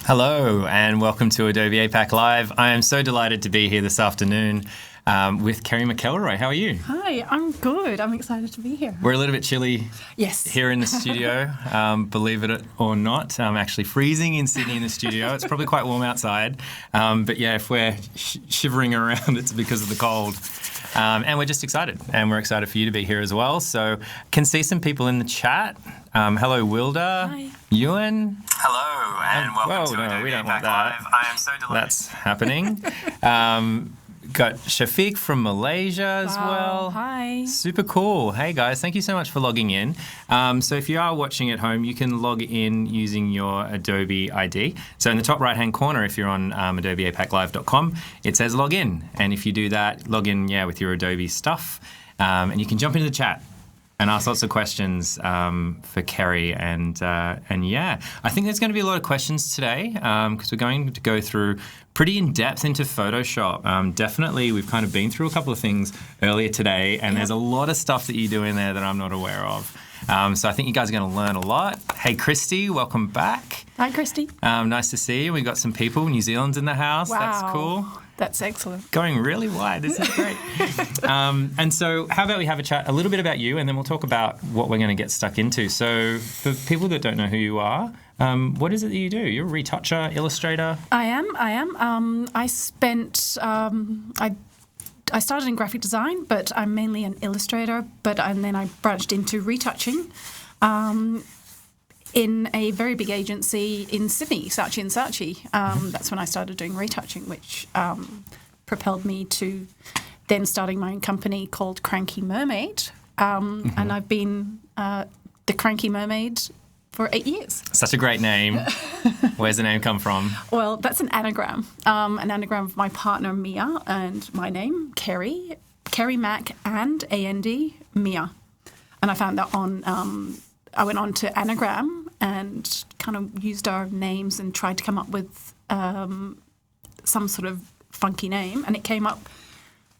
Hello and welcome to Adobe APAC Live. I am so delighted to be here this afternoon with Kerry McElroy. How are you? Hi, I'm good. I'm excited to be here. We're a little bit chilly Yes. here in the studio, believe it or not. I'm actually freezing in Sydney in the studio. It's probably quite warm outside. But yeah, if we're shivering around, it's because of the cold. And we're just excited. And we're excited for you to be here as well. So can see some people in the chat. Hello, Wilda. Hi. Ewan. Hello and welcome to Adobe we don't want APAC that. Live. I am so delighted. That's happening. Got Shafiq from Malaysia as well. Hi. Super cool. Hey guys, thank you so much for logging in. So if you are watching at home, you can log in using your Adobe ID. So in the top right-hand corner, if you're on adobeapaclive.com, it says log in. And if you do that, log in with your Adobe stuff. And you can jump into the chat and ask lots of questions for Kerry. And yeah, I think there's going to be a lot of questions today because we're going to go through pretty in-depth into Photoshop. Definitely, we've kind of been through a couple of things earlier today, and there's a lot of stuff that you do in there that I'm not aware of. So I think you guys are going to learn a lot. Hey, Christy, welcome back. Hi, Christy. Nice to see you. We've got some people. New Zealand's in the house. Wow. That's cool. That's excellent. Going really wide. This is great. And so how about we have a chat a little bit about you, and then we'll talk about what we're going to get stuck into. So for people that don't know who you are, what is it that you do? You're a retoucher, illustrator? I am. I spent... I started in graphic design, but I'm mainly an illustrator. And then I branched into retouching in a very big agency in Sydney, Saatchi & Saatchi. That's when I started doing retouching, which propelled me to then starting my own company called Cranky Mermaid. And I've been the Cranky Mermaid for 8 years. Such a great name. Where's the name come from? Well, that's an anagram of my partner Mia and my name, Kerry Mac and A-N-D, Mia. And I found that on, I went on to Anagram and kind of used our names and tried to come up with some sort of funky name, and it came up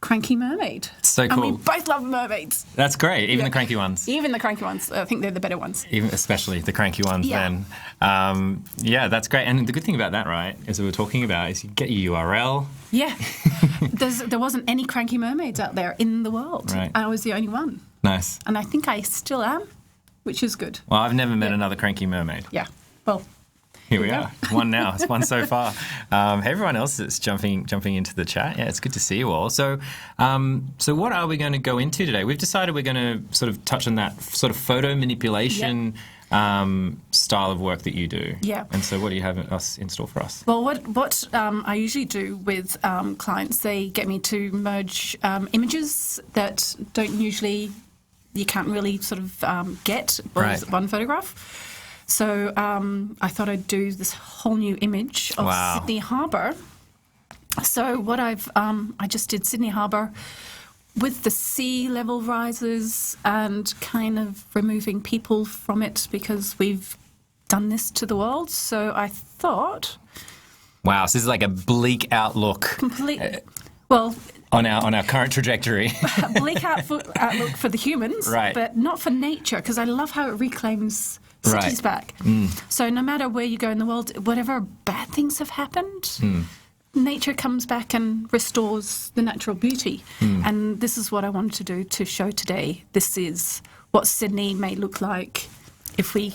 Cranky Mermaid. So cool. And we both love mermaids. That's great. Even the cranky ones. Even the cranky ones. I think they're the better ones. Even especially the cranky ones then. Yeah, that's great. And the good thing about that, right, as we were talking about, is you get your URL. Yeah. There wasn't any cranky mermaids out there in the world. Right. I was the only one. Nice. And I think I still am, which is good. Well, I've never met another cranky mermaid. Yeah. Well, here we are. One now. It's one so far. Hey, everyone else that's jumping into the chat. Yeah, it's good to see you all. So what are we going to go into today? We've decided we're going to sort of touch on that sort of photo manipulation style of work that you do. Yeah. And so what do you have us in store for us? well, what I usually do with clients, they get me to merge images that you can't really sort of get with one photograph. So I thought I'd do this whole new image of Sydney Harbour. So what I just did Sydney Harbour with the sea level rises and kind of removing people from it because we've done this to the world. So I thought... Wow, so this is like a bleak outlook. Well... On our current trajectory. Bleak outlook for the humans, but not for nature, because I love how it reclaims... cities back. So no matter where you go in the world, whatever bad things have happened, nature comes back and restores the natural beauty. And this is what I wanted to do to show today. This is what Sydney may look like if we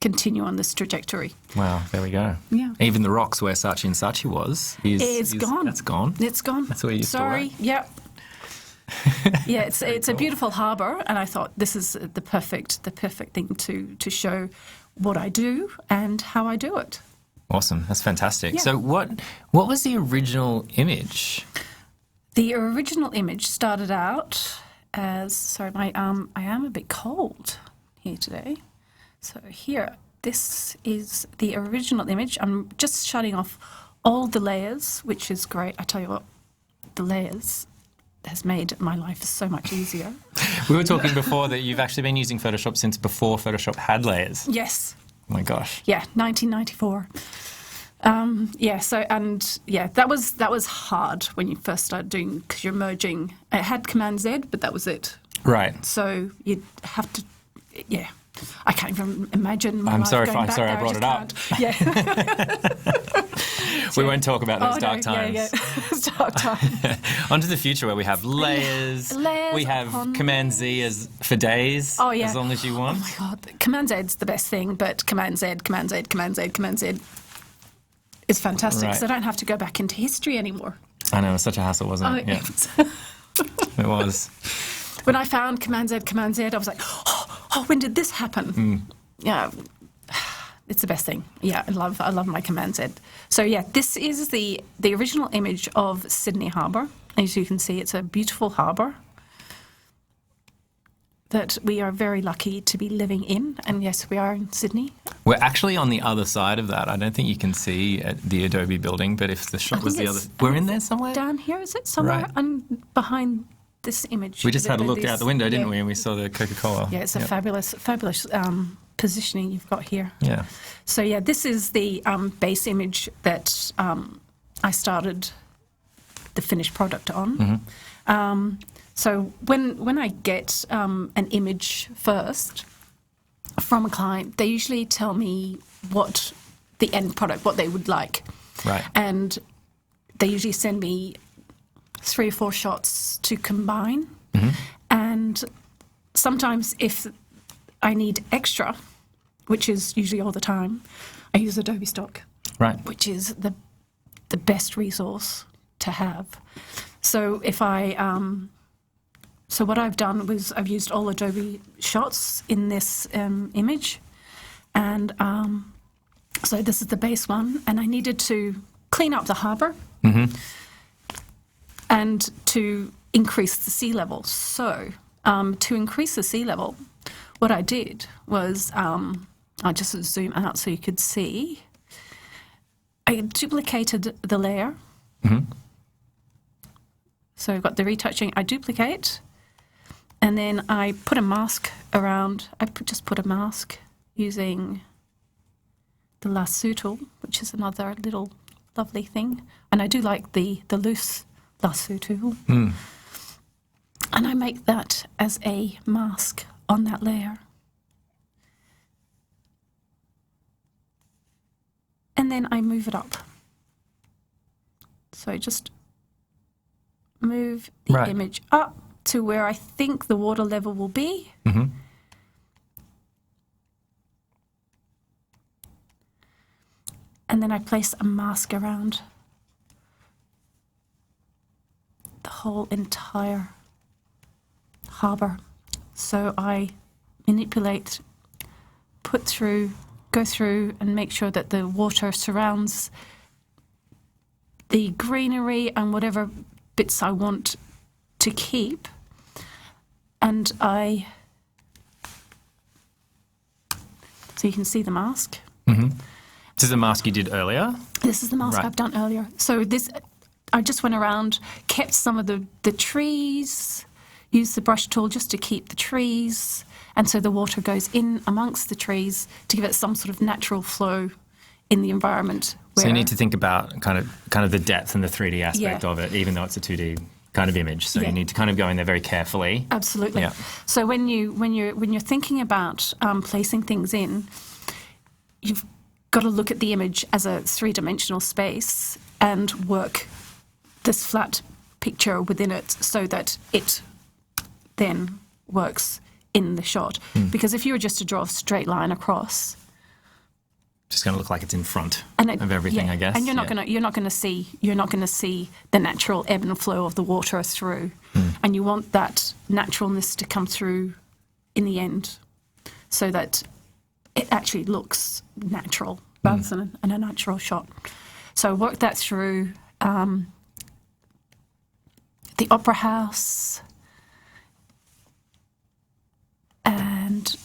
continue on this trajectory. Wow, there we go. Yeah. Even the rocks where Saatchi & Saatchi was is gone. That's gone. It's gone. That's where you used to Sorry. work. Yep. Yeah, it's a beautiful harbour, and I thought this is the perfect thing to show what I do and how I do it. Awesome, that's fantastic. Yeah. So what was the original image? The original image started out as I am a bit cold here today. So here, this is the original image. I'm just shutting off all the layers, which is great. I tell you what, the layers has made my life so much easier. We were talking before that you've actually been using Photoshop since before Photoshop had layers. Yes. Oh my gosh. Yeah, 1994. That was hard when you first started doing, because you're merging. It had Command Z, but that was it. Right. So you'd have to, I can't even imagine. I'm sorry I brought it up. Yeah. We won't talk about those dark times. Yeah. It's dark times. On to the future where we have layers. We have Command Z as for days. Oh, yeah. As long as you want. Oh my God, Command Z's the best thing, but Command Z is fantastic because I don't have to go back into history anymore. I know, it was such a hassle, wasn't it? Yeah. It was. When I found Command Z, I was like, oh, when did this happen? Yeah, it's the best thing. Yeah, I love my Command Z. So yeah, this is the original image of Sydney Harbour. As you can see, it's a beautiful harbour that we are very lucky to be living in. And yes, we are in Sydney. We're actually on the other side of that. I don't think you can see the Adobe building, but if the shot was the other... We're in there somewhere? Down here, is it? Somewhere behind this image. We just had a look out the window, didn't we? And we saw the Coca-Cola. Yeah, it's a fabulous positioning you've got here. Yeah. So yeah, this is the base image that I started the finished product on. So when I get an image first from a client, they usually tell me what the end product, what they would like. Right. And they usually send me 3 or 4 shots to combine. And sometimes if I need extra, which is usually all the time, I use Adobe Stock. Right. Which is the best resource to have. So if so what I've done was I've used all Adobe shots in this image, and so this is the base one, and I needed to clean up the harbour and to increase the sea level. So to increase the sea level, what I did was I'll just zoom out so you could see. I duplicated the layer. So I've got the retouching. I duplicate. And then I put a mask around. Just put a mask using the lasso tool, which is another little lovely thing. And I do like the loose lasso tool. And I make that as a mask on that layer. And then I move it up. So just move the image up to where I think the water level will be. And then I place a mask around the whole entire harbour. So I manipulate, go through and make sure that the water surrounds the greenery and whatever bits I want to keep. And so you can see the mask. This is the mask you did earlier? This is the mask I've done earlier. So I just went around, kept some of the trees, used the brush tool just to keep the trees, and so the water goes in amongst the trees to give it some sort of natural flow in the environment. So you need to think about kind of the depth and the 3D aspect of it, even though it's a 2D kind of image. So you need to kind of go in there very carefully. Absolutely. Yeah. So when you're thinking about placing things in, you've got to look at the image as a 3-dimensional space and work this flat picture within it so that it then works in the shot. Because if you were just to draw a straight line across, it's just going to look like it's in front of everything, I guess. And you're not going to see the natural ebb and flow of the water through. And you want that naturalness to come through in the end, so that it actually looks natural rather than a natural shot. So work that through. The Opera House, and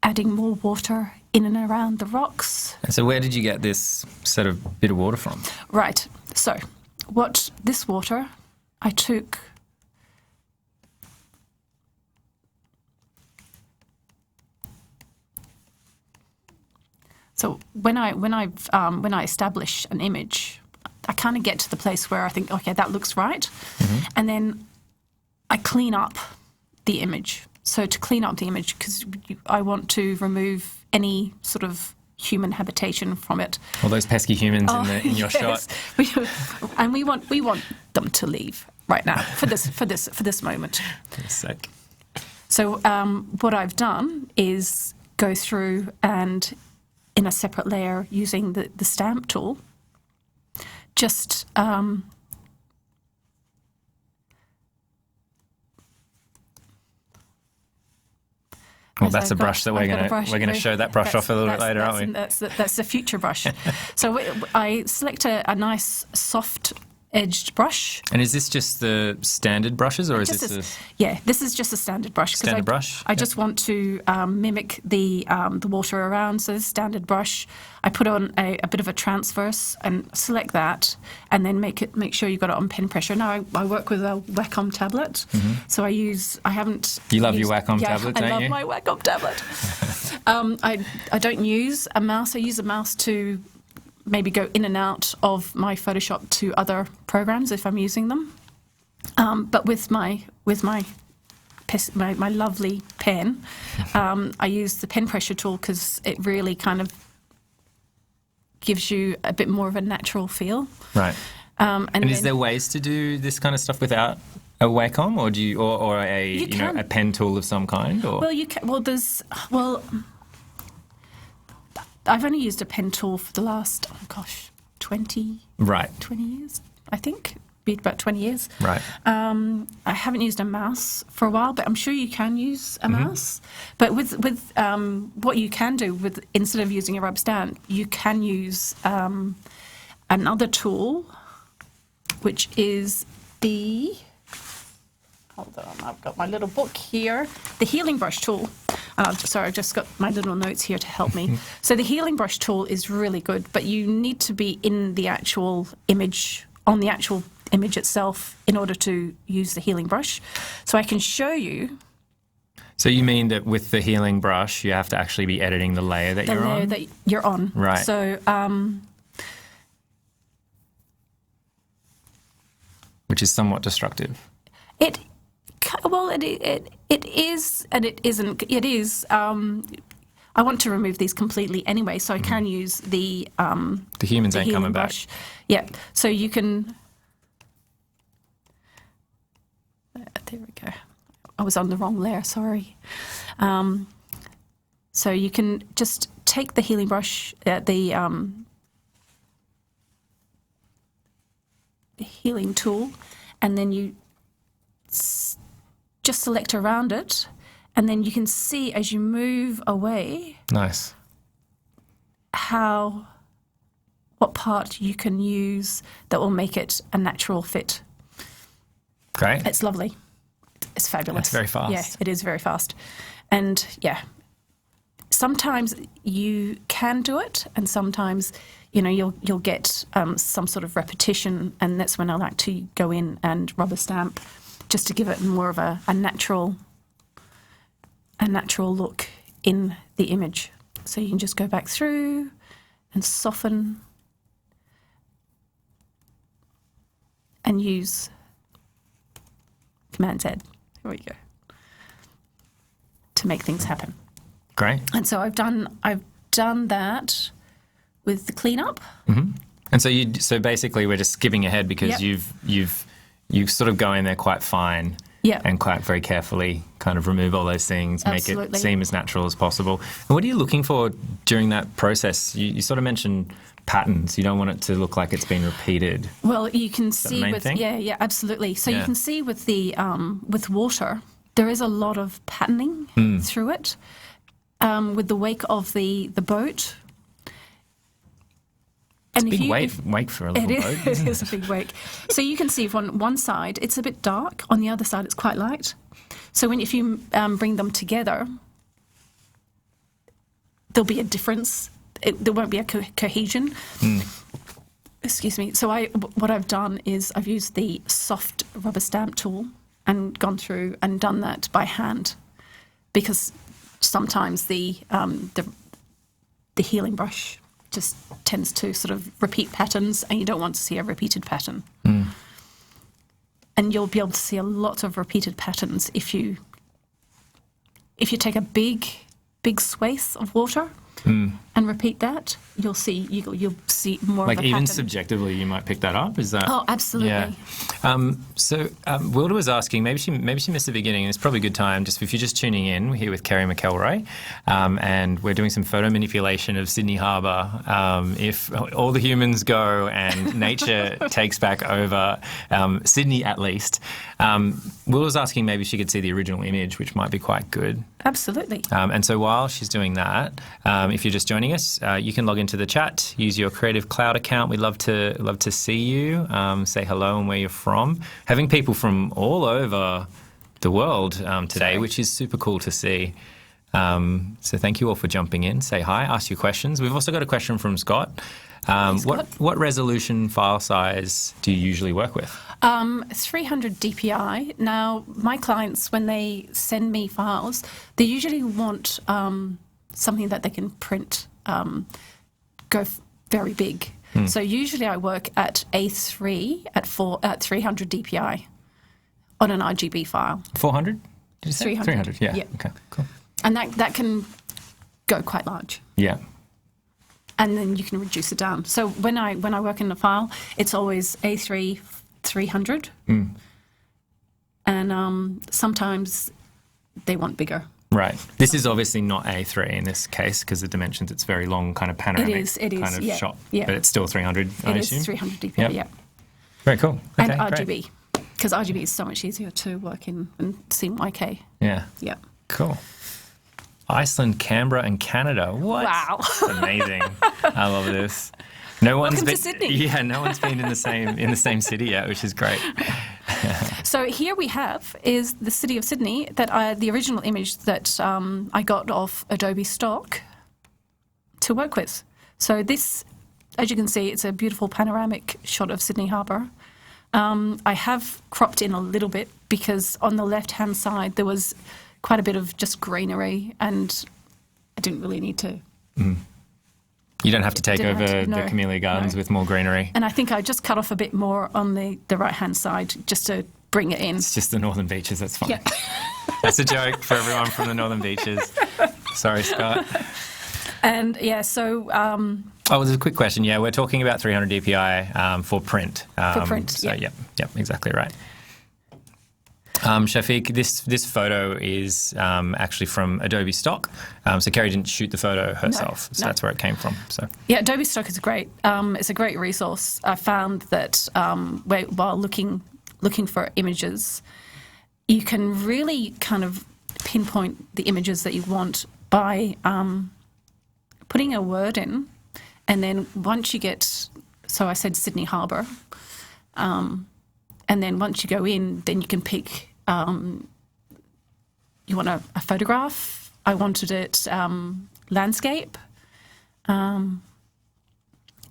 adding more water in and around the rocks. And so where did you get this sort of bit of water from? Right. So this water I took So when I establish an image, I kind of get to the place where I think, okay, that looks right, and then I clean up the image. So to clean up the image, because I want to remove any sort of human habitation from it. All those pesky humans in your shot. And we want them to leave right now for this moment. For a sec. So what I've done is go through and in a separate layer using the stamp tool, just well, that's a brush that we're going to show that brush off a little bit later, aren't we? That's the future brush. So I select a nice soft-edged brush. And is this just the standard brushes, or is this? Yeah, this is just a standard brush. Standard brush. I just want to mimic the water around. So this standard brush, I put on a bit of a transverse and select that, and then make sure you got it on pen pressure. Now I work with a Wacom tablet, so I haven't. You love your Wacom tablet, don't you? I love my Wacom tablet. I don't use a mouse. I use a mouse to maybe go in and out of my Photoshop to other programs if I'm using them. But with my lovely pen, I use the pen pressure tool because it really kind of gives you a bit more of a natural feel. Right. And is there ways to do this kind of stuff without a Wacom, or do you, or a pen tool of some kind? Or? Well, you can. Well, I've only used a pen tool for the last 20 years, I think. Be about 20 years. Right. I haven't used a mouse for a while, but I'm sure you can use a mouse. But with what you can do instead of using a rubber stamp, you can use another tool, which is hold on, I've got my little book here, the healing brush tool. Sorry, I've just got my little notes here to help me. So the healing brush tool is really good, but you need to be in the actual image, on the actual image itself, in order to use the healing brush. So I can show you. So you mean that with the healing brush, you have to actually be editing the layer that you're on? The layer that you're on. Right. So, which is somewhat destructive. It is, and it isn't. It is. I want to remove these completely anyway, so I can use the humans ain't coming brush. back. Yeah. So you can. There we go. I was on the wrong layer. Sorry. So you can just take the healing brush, the healing tool, and then you just select around it, and then you can see as you move away. Nice. What part you can use that will make it a natural fit. Great. It's lovely. It's fabulous. It's very fast. Yeah, it is very fast. And yeah, sometimes you can do it, and sometimes you'll get some sort of repetition, and that's when I like to go in and rubber stamp, just to give it more of a natural look in the image. So you can just go back through and soften and use Command Z. Here we go. To make things happen. Great. And so I've done that with the cleanup. Mm-hmm. And so basically we're just skipping ahead because you sort of go in there quite fine. Yeah. And quite very carefully kind of remove all those things, Absolutely. Make it seem as natural as possible. And what are you looking for during that process? You sort of mentioned patterns. You don't want it to look like it's been repeated. Well, you can see with thing? Yeah, absolutely. So you can see with the with water, there is a lot of patterning through it. With the wake of the boat. It's a big wake for a little boat. It is a big wake. So you can see on one side it's a bit dark, on the other side it's quite light. So if you bring them together, there'll be a difference. There won't be a cohesion. Excuse me. So what I've done is I've used the soft rubber stamp tool and gone through and done that by hand, because sometimes the healing brush just tends to sort of repeat patterns, and you don't want to see a repeated pattern. And you'll be able to see a lot of repeated patterns if you if you take a big swathe of water and repeat that, you'll see more like of a even pattern. Subjectively, you might pick that up. Is that? Oh, absolutely. Yeah. Wilda was asking, maybe she missed the beginning. It's probably a good time, just if you're just tuning in. We're here with Kerry McElroy, and we're doing some photo manipulation of Sydney Harbour. If all the humans go and nature takes back over, Sydney at least. Wilda was asking maybe she could see the original image, which might be quite good. Absolutely. And so while she's doing that, if you're just joining us, you can log into the chat, use your Creative Cloud account. We'd love to see you, say hello and where you're from. Having people from all over the world today, which is super cool to see. So thank you all for jumping in. Say hi, ask your questions. We've also got a question from Scott. What resolution file size do you usually work with? 300 DPI. Now, my clients, when they send me files, they usually want something that they can print, very big. So usually I work at A3 at 300 DPI on an RGB file. 400? Did you say? 300. 300, yeah. Yeah. Okay, cool. And that can go quite large. Yeah. And then you can reduce it down. So when I work in the file, it's always A3 300. And sometimes they want bigger. Right. This is obviously not A3 in this case because the dimensions, it's very long, kind of panoramic it is, kind of yeah, shot. yeah. But it's still 300, I assume? It is 300 DPI, Yep. yeah. Very cool. Okay, And great. RGB, because RGB is so much easier to work in and CMYK. Yeah. Yeah. Cool. Iceland, Canberra, and Canada. What? Wow. That's amazing. I love this. No one's Welcome been to Sydney. Yeah, no one's been in the same city yet, which is great. So here we have is the city of Sydney, the original image that I got off Adobe stock to work with. So this, as you can see, it's a beautiful panoramic shot of Sydney Harbour. I have cropped in a little bit because on the left-hand side there was quite a bit of just greenery and I didn't really need to. You don't have to take Didn't over have to, no, the Camellia Gardens no. with more greenery. And I think I just cut off a bit more on the right-hand side just to bring it in. It's just the northern beaches, that's fine. Yeah. That's a joke for everyone from the northern beaches. Sorry, Scott. And yeah, so there's a quick question. Yeah, we're talking about 300 DPI for print. For print, so, yeah. Yep, exactly right. Shafiq, this photo is actually from Adobe stock. So Kerry didn't shoot the photo herself. So that's where it came from. So yeah, Adobe stock is great. It's a great resource. I found that while looking for images, you can really kind of pinpoint the images that you want by putting a word in, and then once you get, so I said Sydney Harbour, and then once you go in, then you can pick. You want a photograph. I wanted it landscape, and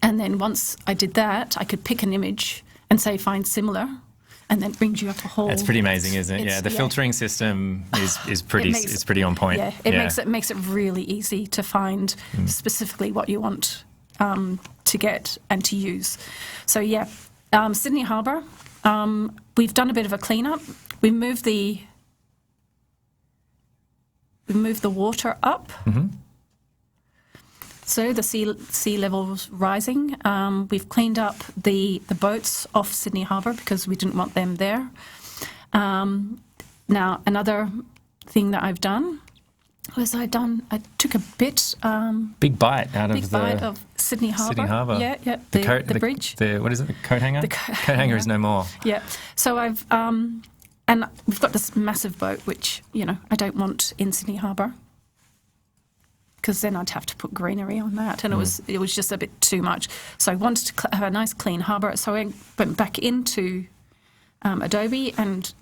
then once I did that, I could pick an image and say find similar, and then it brings you up a whole. That's pretty amazing, isn't it? Yeah, the filtering system is pretty on point. Yeah, it makes it really easy to find specifically what you want to get and to use. So yeah, Sydney Harbour. We've done a bit of a cleanup. We moved the water up. So the sea level's rising. We've cleaned up the boats off Sydney Harbour because we didn't want them there. Now another thing that I've done was I took a bit big bite out of Sydney Harbour. Sydney Harbour. Yeah, the bridge. What is it? The coat hanger. The coat hanger is no more. Yeah. So I've and we've got this massive boat, which I don't want in Sydney Harbour, because then I'd have to put greenery on that, and it was just a bit too much. So I wanted to have a nice clean harbour. So I went back into Adobe and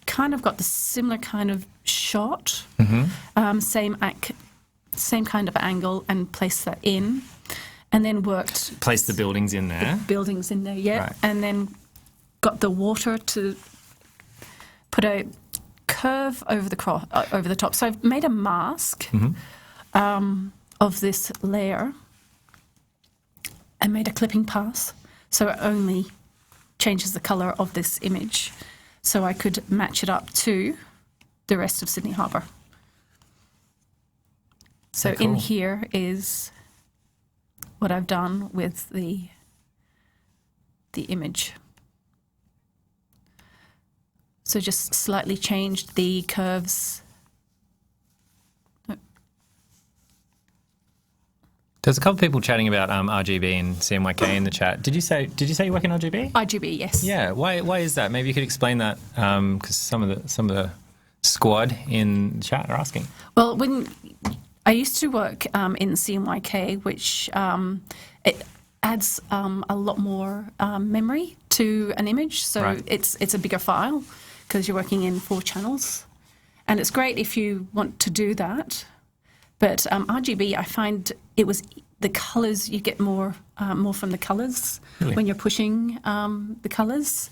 kind of got the similar kind of shot, same kind of angle, and placed that in, and then Place the buildings in there. Buildings in there, yeah, right. And then got the water to put a curve over the top. So I've made a mask of this layer and made a clipping pass, so it only changes the colour of this image, so I could match it up to the rest of Sydney Harbour. So Cool. in here is what I've done with the image. So just slightly changed the curves. There's a couple of people chatting about RGB and CMYK in the chat. Did you say you work in RGB? RGB, yes. Yeah. Why is that? Maybe you could explain that because some of the squad in the chat are asking. Well, when I used to work in CMYK, which it adds a lot more memory to an image, so Right. it's a bigger file because you're working in 4 channels, and it's great if you want to do that. But RGB, I find it was the colours, you get more from the colours Really? when you're pushing the colours,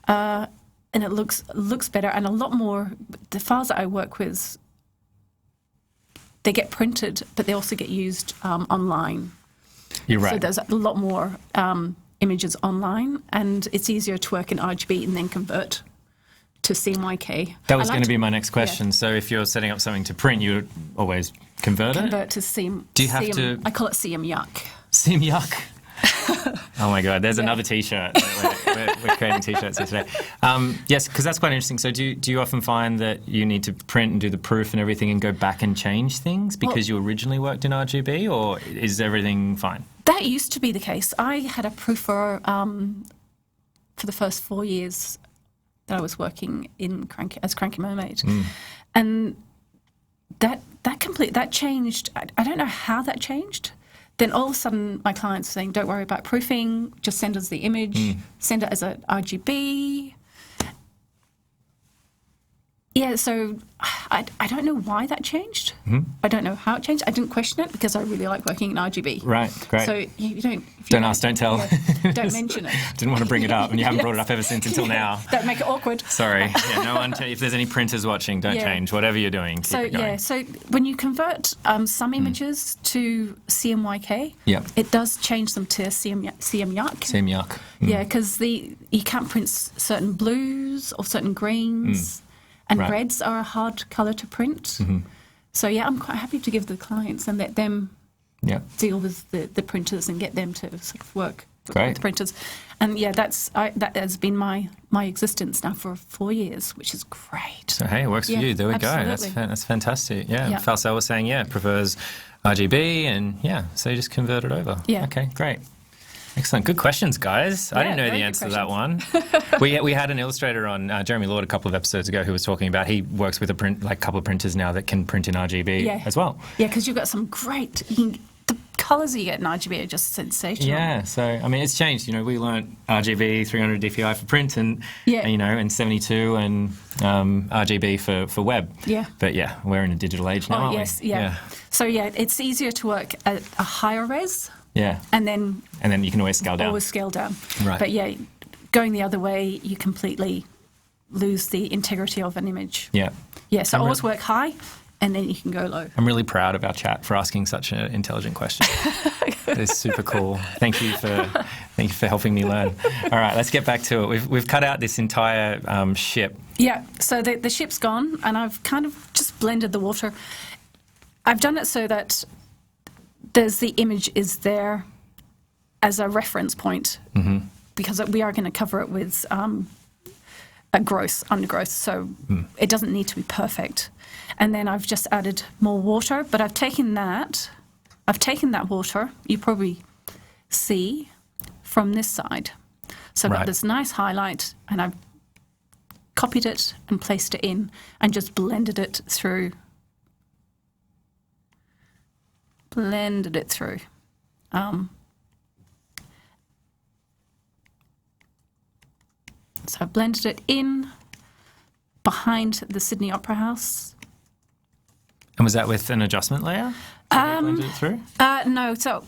and it looks better and a lot more. The files that I work with, they get printed, but they also get used online. You're right. So there's a lot more images online, and it's easier to work in RGB and then convert to CMYK. That was going to be my next question. Yeah. So if you're setting up something to print, you would always convert it? To CM. Do you have to- I call it CM Yuck. Sim yuck. Oh my God, there's another T-shirt. We're creating T-shirts here today. Yes, because that's quite interesting. So do you often find that you need to print and do the proof and everything and go back and change things because you originally worked in RGB, or is everything fine? That used to be the case. I had a proofer for the first 4 years that I was working in as Cranky Mermaid, and that changed. I don't know how that changed. Then all of a sudden, my clients were saying, "Don't worry about proofing. Just send us the image. Send it as a RGB." Yeah, so I don't know why that changed. I don't know how it changed. I didn't question it because I really like working in RGB. Right, great. So you don't... if you Don't ask, don't tell. don't mention it. Didn't want to bring it up, and you haven't brought it up ever since until now. Don't make it awkward. Sorry. Yeah, no one. If there's any printers watching, don't Yeah. change. Whatever you're doing, keep So it going. yeah, so when you convert some images to CMYK, Yep. it does change them to CM Yuck. Sim yuck. Yeah, because you can't print certain blues or certain greens, and Right. reds are a hard colour to print. So yeah, I'm quite happy to give the clients and let them Yeah. deal with the printers and get them to sort of work Great. with the printers. And yeah, that has been my existence now for 4 years, which is great. So hey, it works Yeah, for you. There we go. absolutely. That's fantastic. Yeah. Yeah. Falsell was saying, prefers RGB, and so you just convert it over. Yeah. Okay, great. Excellent. Good questions, guys. I Yeah, didn't know very the good answer to that one. we had an illustrator on, Jeremy Lord, a couple of episodes ago, who was talking about he works with a couple of printers now that can print in RGB Yeah. as well. Yeah, because you've got some great... the colours you get in RGB are just sensational. Yeah, so I mean, it's changed. You know, we learnt RGB 300 DPI for print, and Yeah. and 72 and RGB for web. Yeah. But yeah, we're in a digital age now, Oh, aren't yes, we? yeah. So yeah, it's easier to work at a higher res, Yeah. and then And then you can always scale down. always scale down. Right. But yeah, going the other way, you completely lose the integrity of an image. Yeah. Yeah, so I'm always work high, and then you can go low. I'm really proud of our chat for asking such an intelligent question. It's super cool. Thank you for helping me learn. All right, let's get back to it. We've cut out this entire ship. Yeah, so the ship's gone, and I've kind of just blended the water. I've done it so that the image is there as a reference point, because we are going to cover it with undergrowth, so it doesn't need to be perfect. And then I've just added more water, but I've taken that water, you probably see from this side. So I've Right. got this nice highlight, and I've copied it and placed it in and just blended it through. So I've blended it in behind the Sydney Opera House. And was that with an adjustment layer? That you blended it through? No, so,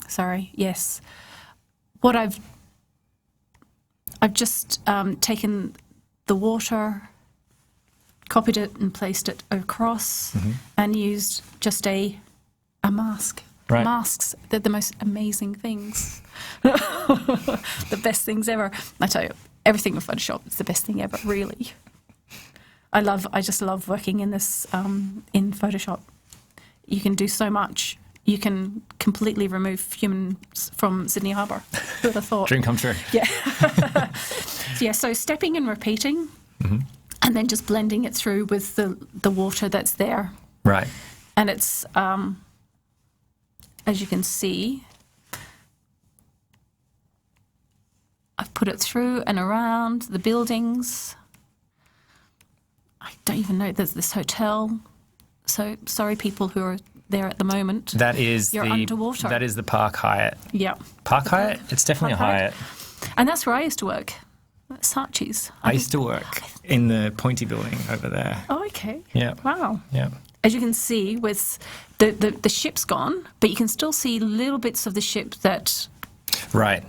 sorry, yes. What I've just taken the water, copied it and placed it across, and used just a mask. Right. Masks, they're the most amazing things. The best things ever. I tell you, everything in Photoshop is the best thing ever, really. I just love working in this, in Photoshop. you can do so much. You can completely remove humans from Sydney Harbour. Who would have thought? Dream come true. Yeah. Yeah, so stepping and repeating, and then just blending it through with the water that's there. Right. And it's, as you can see, I've put it through and around the buildings. I don't even know, there's this hotel. So sorry, people who are there at the moment. That is You're underwater. That is the Park Hyatt. Yeah. Park Hyatt? It's definitely Park a Hyatt. And that's where I used to work. Saatchi's. I used to work in the pointy building over there. Oh, okay. Yeah. Wow. Yeah. As you can see, with the ship's gone, but you can still see little bits of the ship that... Right.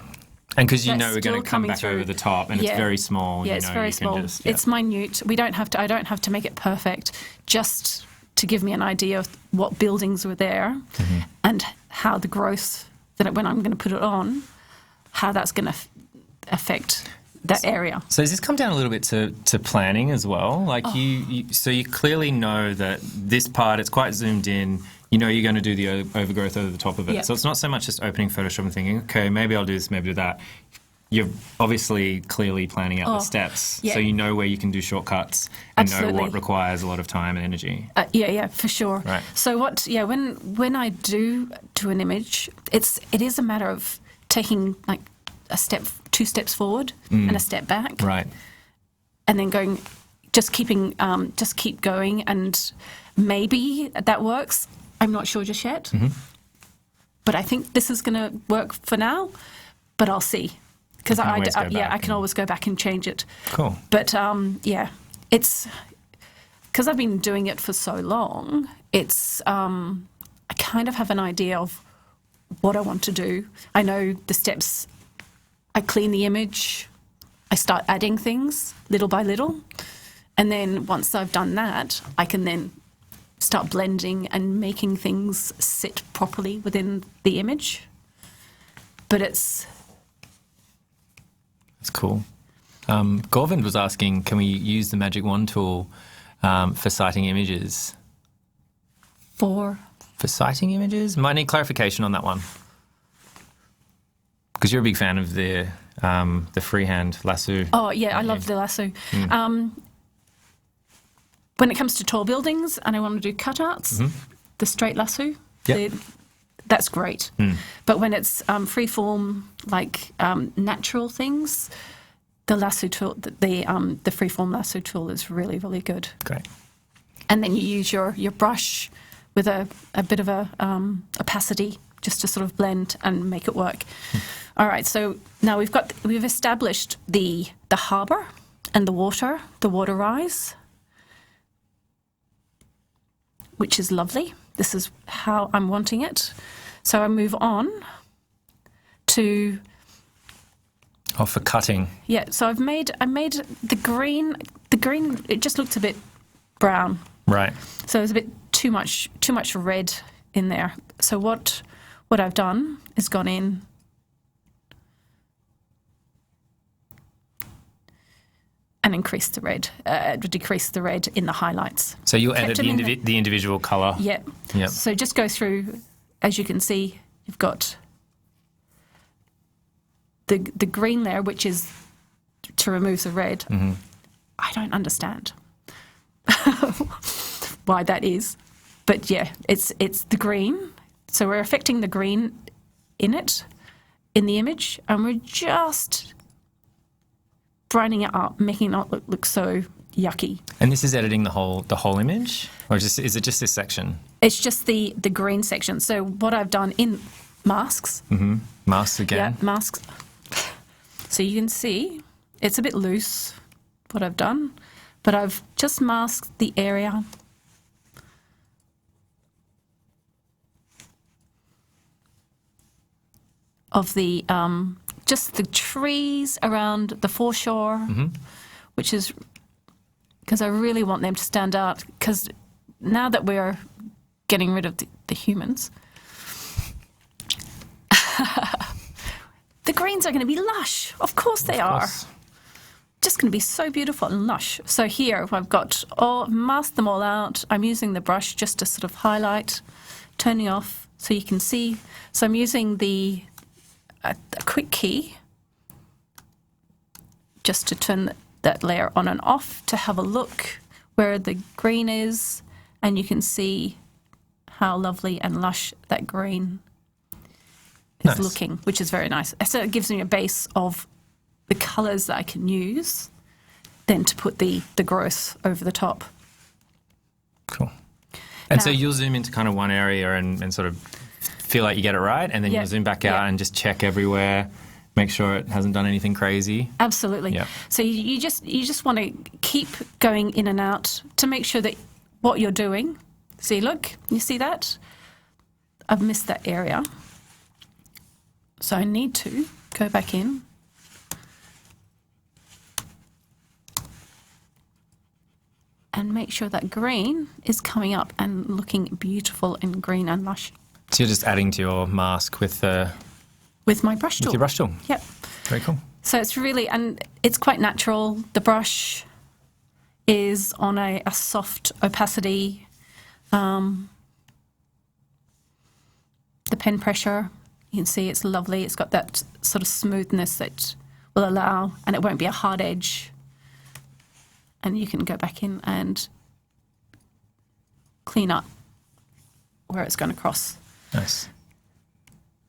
And because you That's know we're going still to come coming back through. over the top, and Yeah. it's very small. Yeah, you it's know, very you small. Can just, It's minute. I don't have to make it perfect, just to give me an idea of what buildings were there and how the growth, that when I'm going to put it on, how that's going to affect that area. So does this come down a little bit to planning as well? Like so you clearly know that this part, it's quite zoomed in. You know you're going to do the overgrowth over the top of it. Yeah. So it's not so much just opening Photoshop and thinking, okay, maybe I'll do this, maybe do that. You're obviously clearly planning out the steps. yeah. So you know where you can do shortcuts and Absolutely. know what requires a lot of time and energy. Yeah, for sure. Right. So when I do an image, it is a matter of taking like two steps forward and a step back. Right. And then just keep going, and maybe that works. I'm not sure just yet, but I think this is going to work for now. But I'll see, because I can always go back and change it. Cool. But it's because I've been doing it for so long. It's I kind of have an idea of what I want to do. I know the steps. I clean the image. I start adding things little by little, and then once I've done that, I can then start blending and making things sit properly within the image. But it's cool. Gorvind was asking, can we use the Magic Wand tool for citing images? For citing images? Might need clarification on that one. Because you're a big fan of the freehand lasso. Oh, yeah, I love the lasso. When it comes to tall buildings and I want to do cutouts, the straight lasso, that's great. But when it's freeform, like natural things, the lasso tool, the freeform lasso tool is really, really good. Great. And then you use your brush with a bit of a opacity just to sort of blend and make it work. All right, so now we've established the harbour and the water rise, which is lovely. This is how I'm wanting it. So I move on to... Oh, for cutting. Yeah, so I made the green, it just looked a bit brown. Right. So there's a bit too much red in there. So what I've done is gone in and increased the red, decreased the red in the highlights. So you'll edit the individual colour. Yeah. Yep. So just go through, as you can see, you've got the green there, which is to remove the red. I don't understand why that is. But yeah, it's the green. So we're affecting the green in the image, and we're just brightening it up, making it not look so yucky. And this is editing the whole image? Or is it just this section? It's just the green section. So what I've done in masks. Masks again? Yeah, masks. So you can see it's a bit loose, what I've done, but I've just masked the area of the just the trees around the foreshore, which is because I really want them to stand out, because now that we're getting rid of the humans, the greens are going to be lush. Of course they are. just going to be so beautiful and lush. So here I've got masked them all out. I'm using the brush just to sort of highlight, turning off so you can see. So I'm using a quick key just to turn that layer on and off to have a look where the green is, and you can see how lovely and lush that green is looking, which is very nice. So it gives me a base of the colours that I can use then to put the growth over the top. Cool. And so you'll zoom into kind of one area and sort of feel like you get it right, and then you'll zoom back out and just check everywhere, make sure it hasn't done anything crazy. Absolutely. Yeah. So you just want to keep going in and out to make sure that what you're doing. See, look, you see that? I've missed that area. So I need to go back in. And make sure that green is coming up and looking beautiful and green and lush. So you're just adding to your mask with my brush tool. With your brush tool. Yep. Very cool. So it's really, and it's quite natural. The brush is on a soft opacity. The pen pressure, you can see it's lovely. It's got that sort of smoothness that will allow, and it won't be a hard edge. And you can go back in and clean up where it's going to cross. Nice.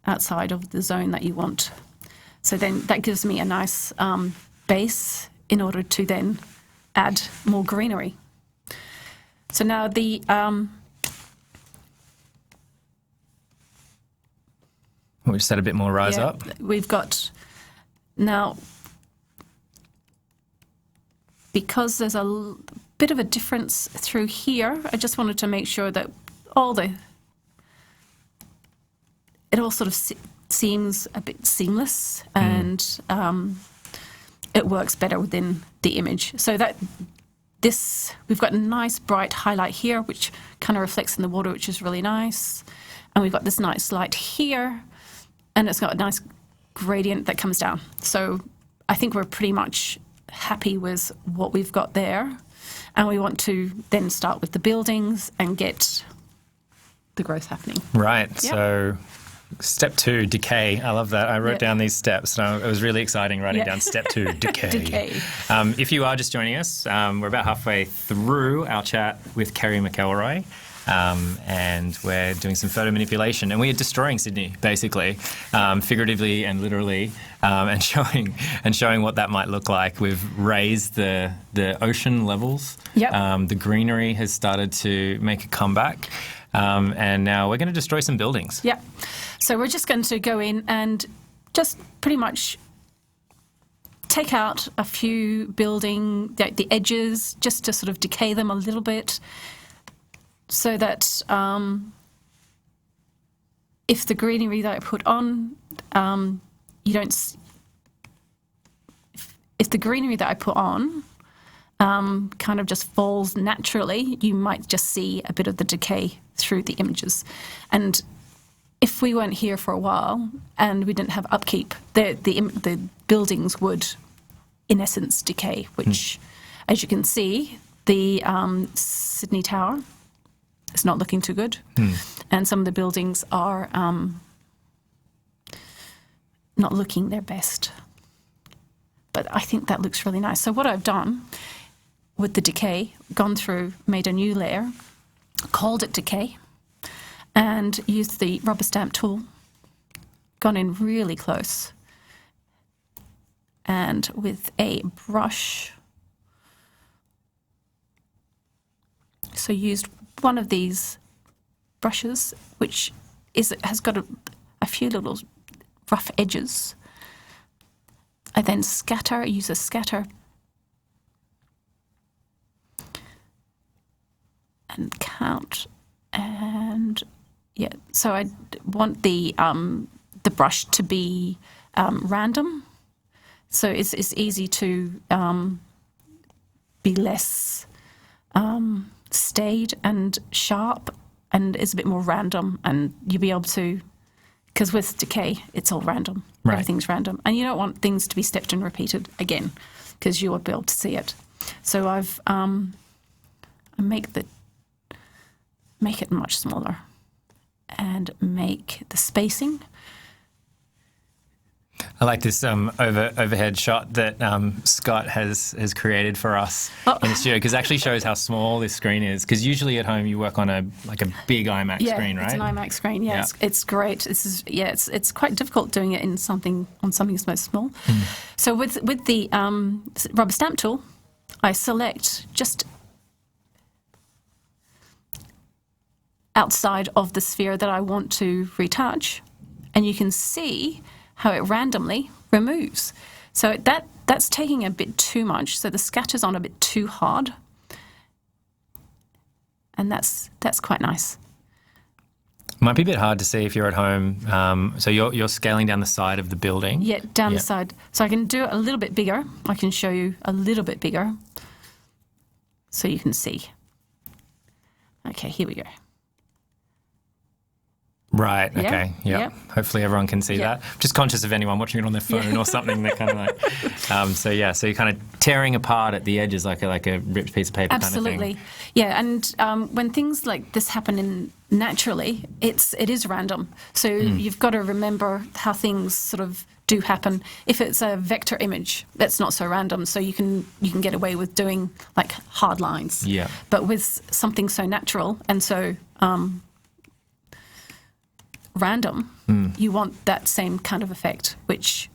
Outside of the zone that you want. So then that gives me a nice base in order to then add more greenery. So now we just add a bit more rise up. We've got now, because there's a bit of a difference through here, I just wanted to make sure that it all sort of seems a bit seamless and it works better within the image. So we've got a nice bright highlight here, which kind of reflects in the water, which is really nice. And we've got this nice light here, and it's got a nice gradient that comes down. So I think we're pretty much happy with what we've got there. And we want to then start with the buildings and get the growth happening. Right. Yep. So step 2, decay. I love that. I wrote down these steps, and it was really exciting writing down step 2, decay. Decay. If you are just joining us, we're about halfway through our chat with Kerry McElroy. And we're doing some photo manipulation, and we are destroying Sydney, basically, figuratively and literally, and showing what that might look like. We've raised the ocean levels. Yep. The greenery has started to make a comeback, and now we're going to destroy some buildings. Yeah. So we're just going to go in and just pretty much take out a few the edges, just to sort of decay them a little bit, so that if the greenery that I put on, if the greenery that I put on kind of just falls naturally, you might just see a bit of the decay through the images. And if we weren't here for a while and we didn't have upkeep, the buildings would, in essence, decay, which, as you can see, the Sydney Tower is not looking too good. And some of the buildings are not looking their best. But I think that looks really nice. So what I've done with the decay, gone through, made a new layer, called it decay, and used the rubber stamp tool, gone in really close, and with a brush, so used one of these brushes, which has got a few little rough edges. I then use a scatter and count, and so I want the brush to be random, so it's easy to be less stayed and sharp, and it's a bit more random, and you'll be able to, because with decay it's all random. Right. Everything's random, and you don't want things to be stepped and repeated again. because you won't be able to see it. So I've make it much smaller and make the spacing. I like this overhead shot that Scott has created for us in the studio, because it actually shows how small this screen is. Because usually at home you work on a big iMac screen, right? Yeah, it's an iMac screen. Yeah, it's great. It's quite difficult doing it on something so small. So with the rubber stamp tool, I select just outside of the sphere that I want to retouch, and you can see how it randomly removes. So that's taking a bit too much, so the scatter's on a bit too hard, and that's quite nice. Might be a bit hard to see if you're at home. So you're scaling down the side of the building. Yeah, down the side. So I can do it a little bit bigger. I can show you a little bit bigger so you can see. Okay, here we go. Right, okay, yeah. Hopefully everyone can see that. Just conscious of anyone watching it on their phone or something. They're kind of like, so you're kind of tearing apart at the edges like a ripped piece of paper. Absolutely. Kind of thing. Yeah, and when things like this happen naturally, it is random. So you've got to remember how things sort of do happen. If it's a vector image, that's not so random, so you can get away with doing like hard lines. Yeah. But with something so natural and so random, you want that same kind of effect, which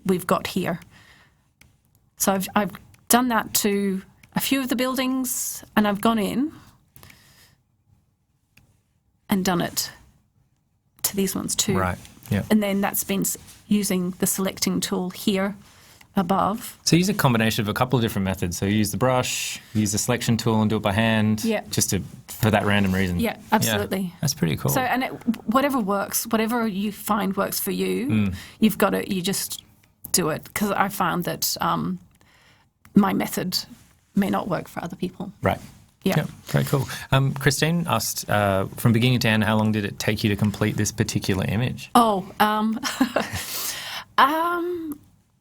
we've got here. So I've done that to a few of the buildings, and I've gone in and done it to these ones too. Right. Yeah. And then that's been using the selecting tool here above. So you use a combination of a couple of different methods. So you use the brush, you use the selection tool, and do it by hand. Yeah. Just for that random reason. Yeah, absolutely. Yeah, that's pretty cool. So whatever works, whatever you find works for you, you just do it. Because I found that my method may not work for other people. Right. Yeah. Very cool. Christine asked, from beginning to end, how long did it take you to complete this particular image? Oh,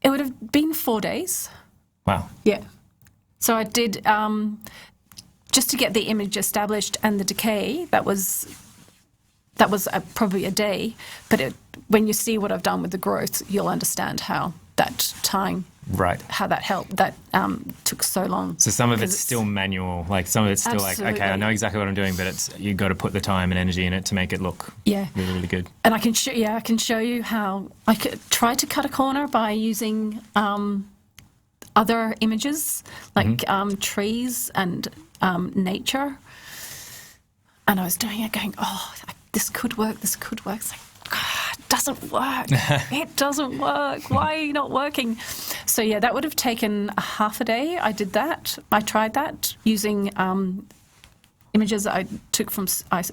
it would have been 4 days. Wow. Yeah. So I did, just to get the image established and the decay, that was probably a day. But when you see what I've done with the growth, you'll understand how that time, how that helped. That took so long. So some of it's still manual, like some of it's still Absolutely. okay, I know exactly what I'm doing, but you've got to put the time and energy in it to make it look really, really good. And I can show you how I could try to cut a corner by using other images like trees and nature. And I was doing it, going, this could work. This could work. It's like, it doesn't work. It doesn't work. Why are you not working? So yeah, that would have taken a half a day. I did that. I tried that using images that I took from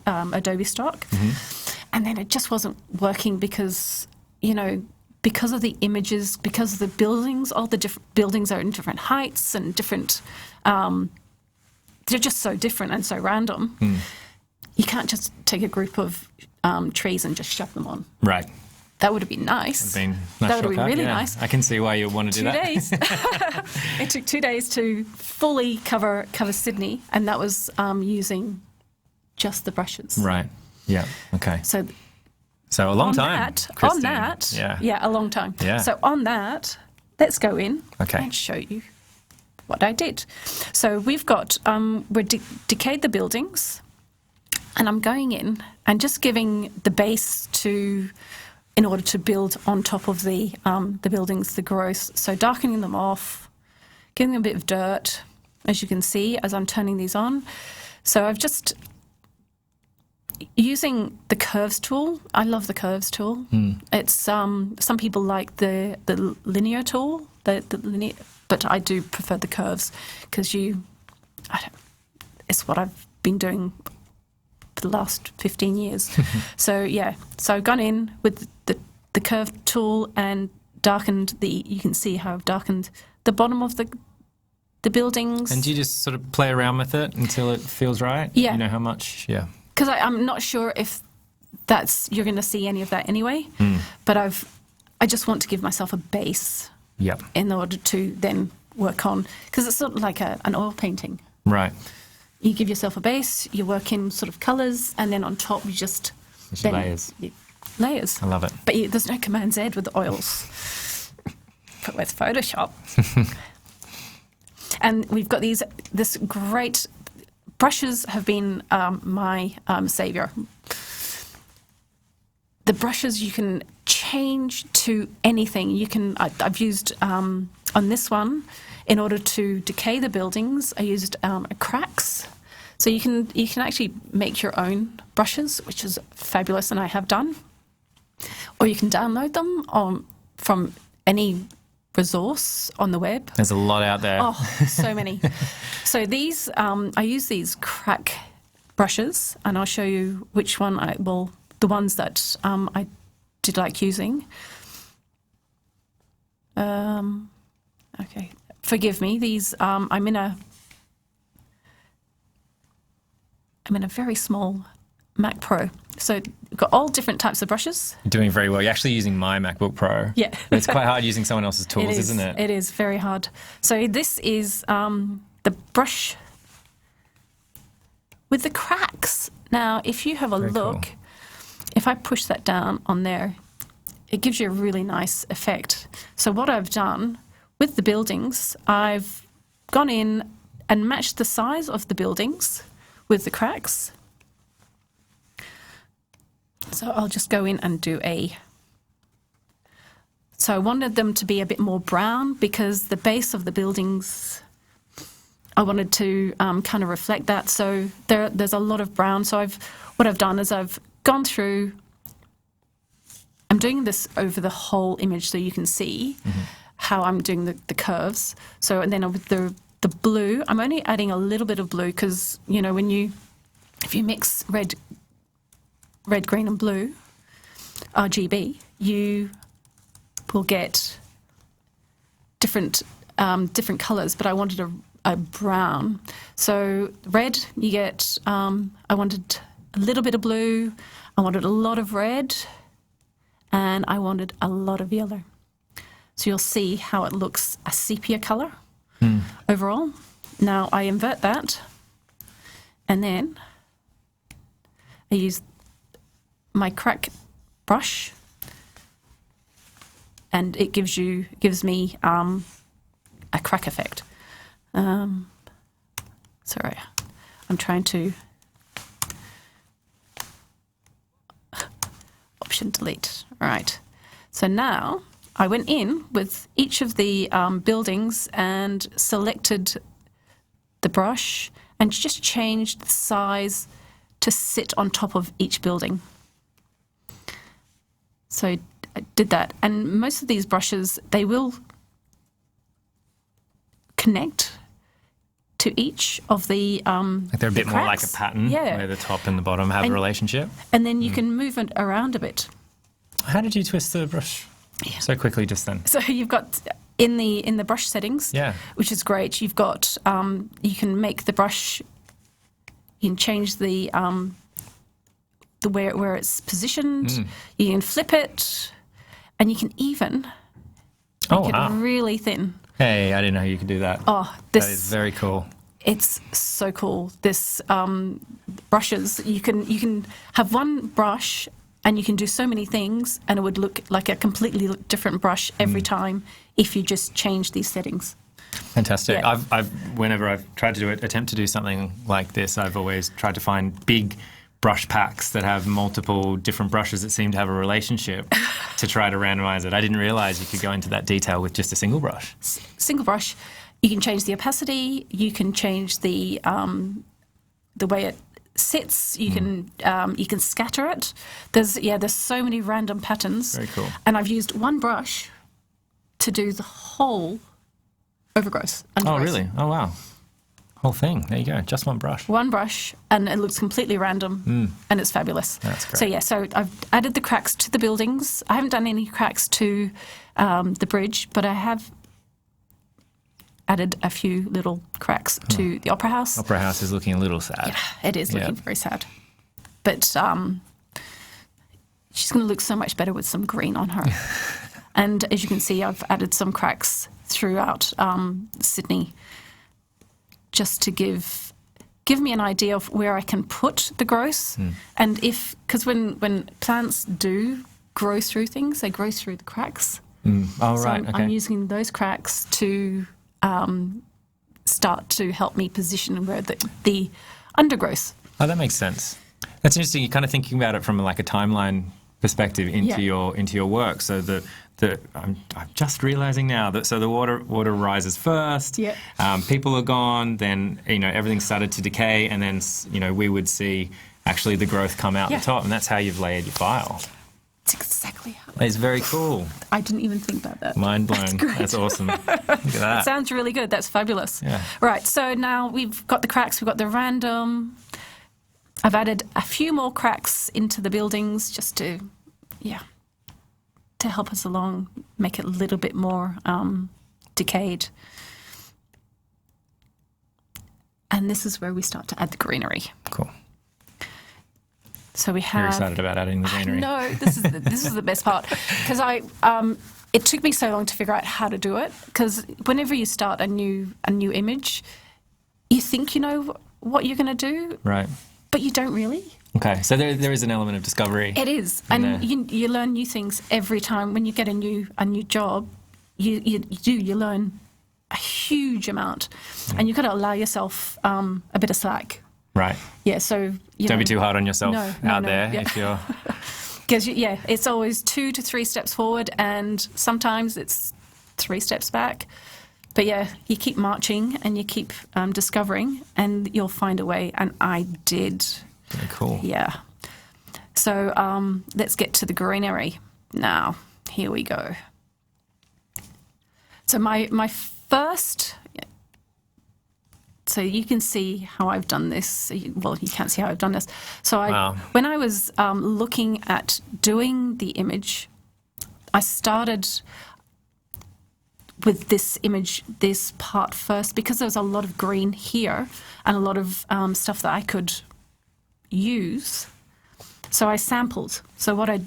Adobe stock, and then it just wasn't working because of the images, because of the buildings. All the different buildings are in different heights and different. They're just so different and so random. You can't just take a group of trees and just shove them on. Right. That would have been nice. That would have been really nice. I can see why you want to do that. 2 days. It took 2 days to fully cover Sydney, and that was using just the brushes. Right. Yeah. Okay. So a long time. On that. Yeah, a long time. Yeah. So on that, let's go in and show you what I did. So we've got we decayed the buildings. And I'm going in and just giving the base in order to build on top of the buildings, the growth. So darkening them off, giving them a bit of dirt, as you can see, as I'm turning these on. So I've just, using the curves tool. I love the curves tool. It's some people like the linear tool, the linear, but I do prefer the curves because it's what I've been doing the last 15 years. So I've gone in with the curve tool and darkened you can see how I've darkened the bottom of the buildings. And do you just sort of play around with it until it feels right? Yeah. You know how much? Yeah. Because I'm not sure if you're going to see any of that anyway, but I just want to give myself a base in order to then work on, because it's sort of like an oil painting. Right. You give yourself a base, you work in sort of colours, and then on top you just... layers. Layers. I love it. But there's no Command Z with the oils. But with Photoshop. And we've got this great... Brushes have been my saviour. The brushes you can change to anything. I've used on this one, in order to decay the buildings, I used cracks. So you can actually make your own brushes, which is fabulous, and I have done. Or you can download them from any resource on the web. There's a lot out there. Oh, so many. So these, I use these crack brushes, and I'll show you which one the ones that I did like using. Okay, forgive me. These, I'm in a very small Mac Pro. So we've got all different types of brushes. You're doing very well. You're actually using my MacBook Pro. Yeah. But it's quite hard using someone else's tools, isn't it? It is very hard. So this is the brush with the cracks. Now, if you have a look, if I push that down on there, it gives you a really nice effect. So what I've done with the buildings, I've gone in and matched the size of the buildings with the cracks. So I'll just go in and do so I wanted them to be a bit more brown because the base of the buildings, I wanted to kind of reflect that. So there's a lot of brown. So what I've done is I've gone through, I'm doing this over the whole image so you can see how I'm doing the curves. So, and then with the blue, I'm only adding a little bit of blue because, if you mix red, green and blue, RGB, you will get different colours, but I wanted a brown. So red, you get, I wanted a little bit of blue, I wanted a lot of red, and I wanted a lot of yellow. So you'll see how it looks a sepia colour overall. Now I invert that, and then I use my crack brush, and it gives me a crack effect. Sorry, I'm trying to Option delete. All right. So now I went in with each of the buildings and selected the brush and just changed the size to sit on top of each building. So I did that. And most of these brushes, they will connect to each of the like they're a bit more like a pattern, where the top and the bottom have a relationship. And then you can move it around a bit. How did you twist the brush so quickly just then? So you've got in the brush settings, which is great. You've got you can make the brush. You can change the where it's positioned. You can flip it, and you can even make it really thin. Hey, I didn't know you could do that. Oh, that is very cool. It's so cool. This brushes, you can have one brush and you can do so many things, and it would look like a completely different brush every time if you just change these settings. Fantastic. Yeah. Whenever I've tried to attempt to do something like this, I've always tried to find big brush packs that have multiple different brushes that seem to have a relationship to try to randomize it. I didn't realize you could go into that detail with just a single brush. Single brush. You can change the opacity. You can change the way it sits. You can scatter it. There's so many random patterns. Very cool. And I've used one brush to do the whole undergrowth. Oh, really? Oh, wow. Whole thing. There you go. Just one brush. One brush, and it looks completely random, and it's fabulous. That's great. So I've added the cracks to the buildings. I haven't done any cracks to the bridge, but I have added a few little cracks to the Opera House. Opera House is looking a little sad. Yeah, it is looking very sad. But she's going to look so much better with some green on her. And as you can see, I've added some cracks throughout Sydney, just to give me an idea of where I can put the growth. And because when plants do grow through things, they grow through the cracks. Oh, So right. Okay. I'm using those cracks to start to help me position where the undergrowth. Oh, that makes sense. That's interesting. You're kind of thinking about it from like a timeline perspective into your work. So I'm just realizing now that the water rises first. Yeah. People are gone. Then everything started to decay, and then we would see actually the growth come out the top, and that's how you've layered your file. It's exactly how. It's very cool. I didn't even think about that. Mind blown. That's awesome. Look at that. That sounds really good. That's fabulous. Yeah. Right. So now we've got the cracks. We've got the random. I've added a few more cracks into the buildings just to help us along, make it a little bit more decayed. And this is where we start to add the greenery. Cool. So we have. You're excited about adding the greenery. No, this is the best part, because it took me so long to figure out how to do it. Because whenever you start a new image, you think you know what you're going to do, Right. but you don't really. Okay, so there is an element of discovery. It is, and you learn new things every time. When you get a new job, you learn a huge amount, and you've got to allow yourself a bit of slack. Right. Yeah, so Don't be too hard on yourself out there yeah. if you're. Because it's always 2 to 3 steps forward, and sometimes it's 3 steps back. But you keep marching and you keep discovering, and you'll find a way. And I did. Very cool. Yeah. So let's get to the greenery now. Here we go. So my first. So you can see how I've done this. Well, you can't see how I've done this. So when I was looking at doing the image, I started with this image, this part first, because there was a lot of green here and a lot of stuff that I could use. So I sampled. So what I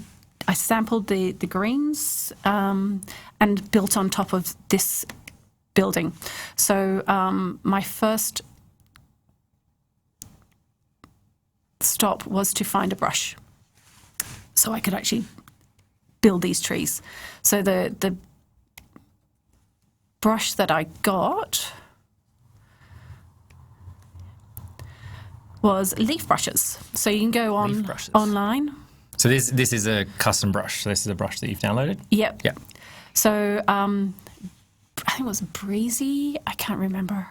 sampled the greens and built on top of this building. So my first stop was to find a brush so I could actually build these trees. So the brush that I got was leaf brushes. So you can go online. So this is a custom brush. So this is a brush that you've downloaded? Yep. Yep. So I think it was Breezy. I can't remember.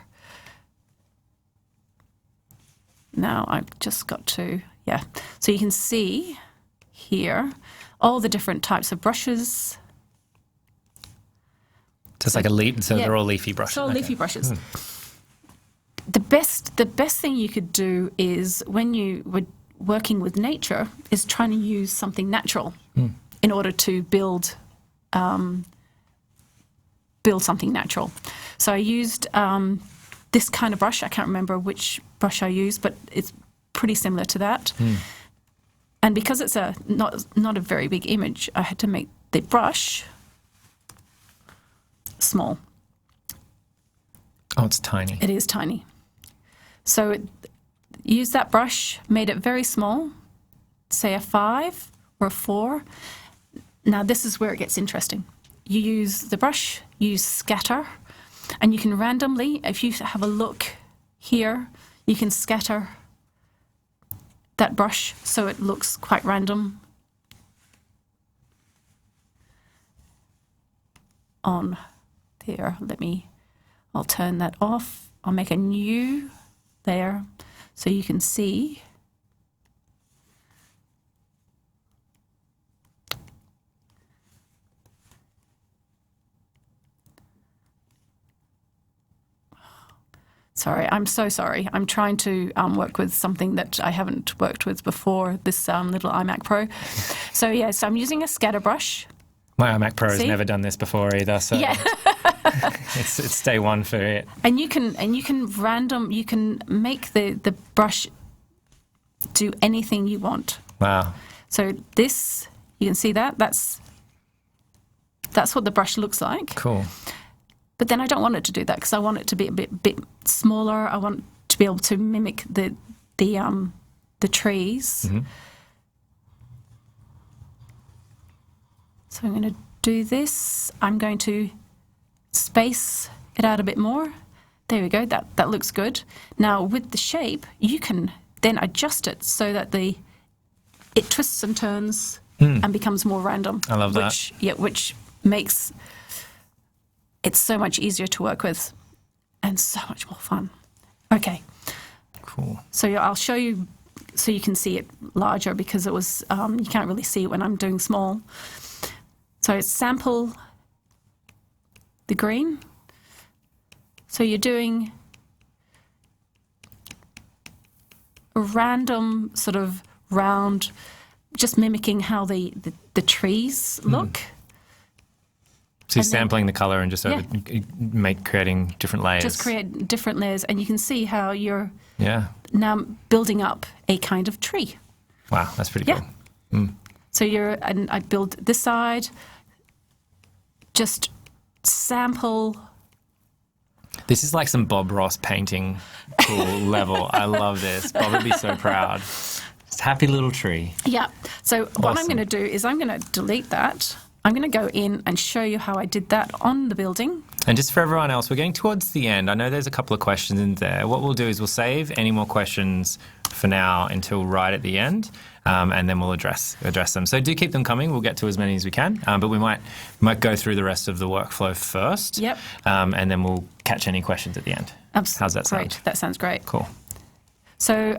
Now I've just got to, So you can see here all the different types of brushes. Just like a leaf, so they're all leafy brushes. So leafy brushes. The best thing you could do is, when you were working with nature, is trying to use something natural in order to build something natural. So I used this kind of brush. I can't remember which brush I used, but it's pretty similar to that. And because it's not a very big image, I had to make the brush small. Oh, it's tiny. It is tiny. So use that brush, made it very small, say a 5 or a 4. Now this is where it gets interesting. You use the brush, you use scatter, and you can randomly, if you have a look here, you can scatter that brush so it looks quite random on there. I'll turn that off. I'll make a new there so you can see. Sorry, I'm so sorry. I'm trying to work with something that I haven't worked with before, this little iMac Pro. So I'm using a scatter brush. My iMac Pro has never done this before either, so it's day one for it. And you can make the brush do anything you want. Wow. So this, you can see that's what the brush looks like. Cool. But then I don't want it to do that because I want it to be a bit smaller. I want to be able to mimic the trees. Mm-hmm. So I'm going to do this. I'm going to space it out a bit more. There we go. That looks good. Now with the shape, you can then adjust it so that it twists and turns and becomes more random. I love that. Which makes it so much easier to work with and so much more fun. Okay. Cool. So I'll show you so you can see it larger because it was you can't really see it when I'm doing small. So sample the green. So you're doing a random sort of round, just mimicking how the trees look. So you're sampling the colour and just creating different layers. Just create different layers, and you can see how you're now building up a kind of tree. Wow, that's pretty cool. Mm. So and I build this side, just sample. This is like some Bob Ross painting cool level. I love this. Bob would be so proud. Just happy little tree. Yeah. So what I'm going to do is I'm going to delete that. I'm going to go in and show you how I did that on the building. And just for everyone else, we're getting towards the end. I know there's a couple of questions in there. What we'll do is we'll save any more questions for now until right at the end, and then we'll address them. So do keep them coming. We'll get to as many as we can, but we might go through the rest of the workflow first. Yep. And then we'll catch any questions at the end. Absolutely. How's that sound? Great. That sounds great. Cool. So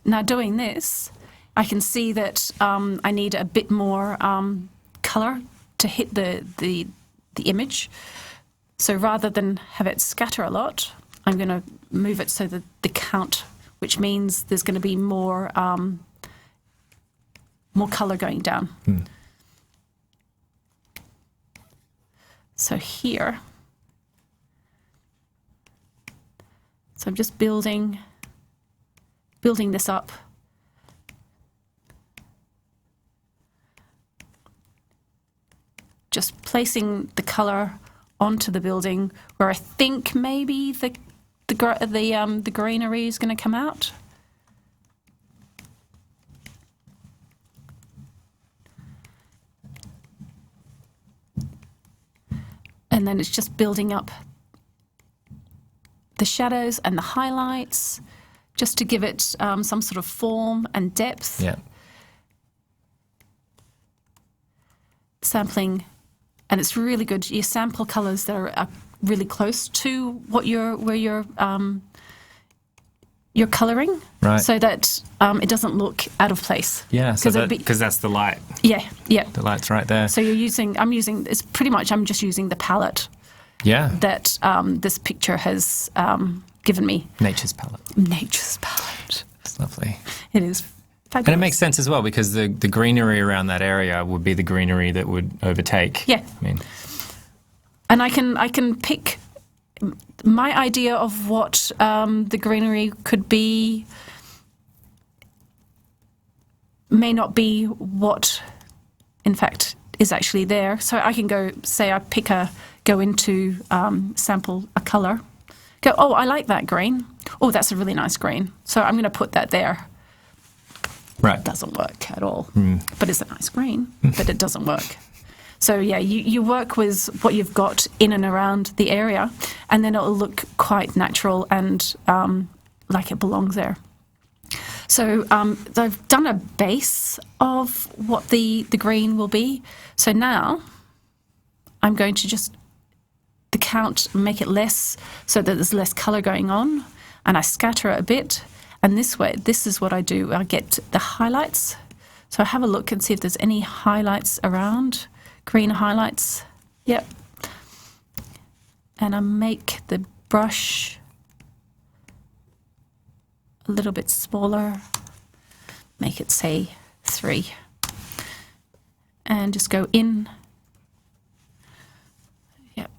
now doing this, I can see that I need a bit more colour to hit the image. So rather than have it scatter a lot, I'm going to move it so that the count, which means there's going to be more colour going down. So here, so I'm just building this up. Just placing the colour onto the building where I think maybe the greenery is going to come out. And then it's just building up the shadows and the highlights just to give it some sort of form and depth. Yeah. Sampling. And it's really good. You sample colours that are really close to where you're colouring, right? So that it doesn't look out of place. Yeah, because that's the light. Yeah. The light's right there. So I'm just using the palette. Yeah. That this picture has given me. Nature's palette. It's lovely. It is. Fabulous. And it makes sense as well because the greenery around that area would be the greenery that would overtake. Yeah. I mean, and I can pick my idea of what the greenery could be. May not be what, in fact, is actually there. So I can go into sample a colour. Go, oh, I like that green. Oh, that's a really nice green. So I'm going to put that there. Right. It doesn't work at all. But it's a nice green, but it doesn't work. So, yeah, you work with what you've got in and around the area, and then it'll look quite natural and like it belongs there. So I've done a base of what the green will be. So now I'm going to just the count, make it less so that there's less colour going on, and I scatter it a bit. And this way, this is what I do. I get the highlights. So I have a look and see if there's any highlights around, green highlights. Yep. And I make the brush a little bit smaller. Make it, say, 3. And just go in. Yep.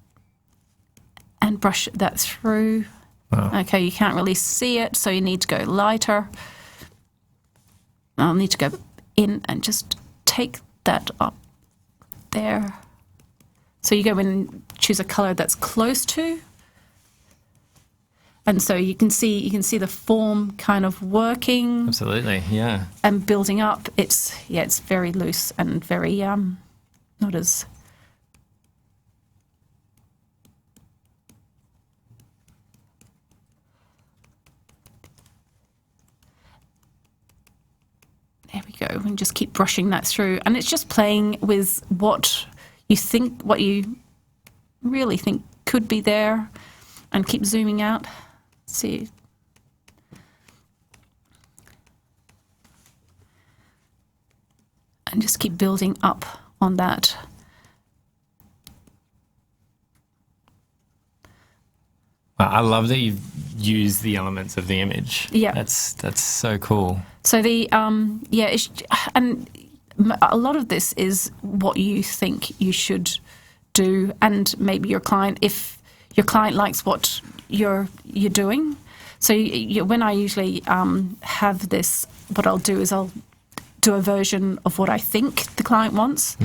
And brush that through. Wow. Okay, you can't really see it, so you need to go lighter. I'll need to go in and just take that up there. So you go in and choose a colour that's close to. And so you can see the form kind of working. Absolutely, yeah. And building up. It's very loose and very not as. There we go. And just keep brushing that through, and it's just playing with what you really think could be there, and keep zooming out. See. And just keep building up on that. Wow, I love that you've used the elements of the image. Yeah, that's so cool. So and a lot of this is what you think you should do, and maybe your client, if your client likes what you're doing. So when I usually have this, what I'll do is I'll do a version of what I think the client wants,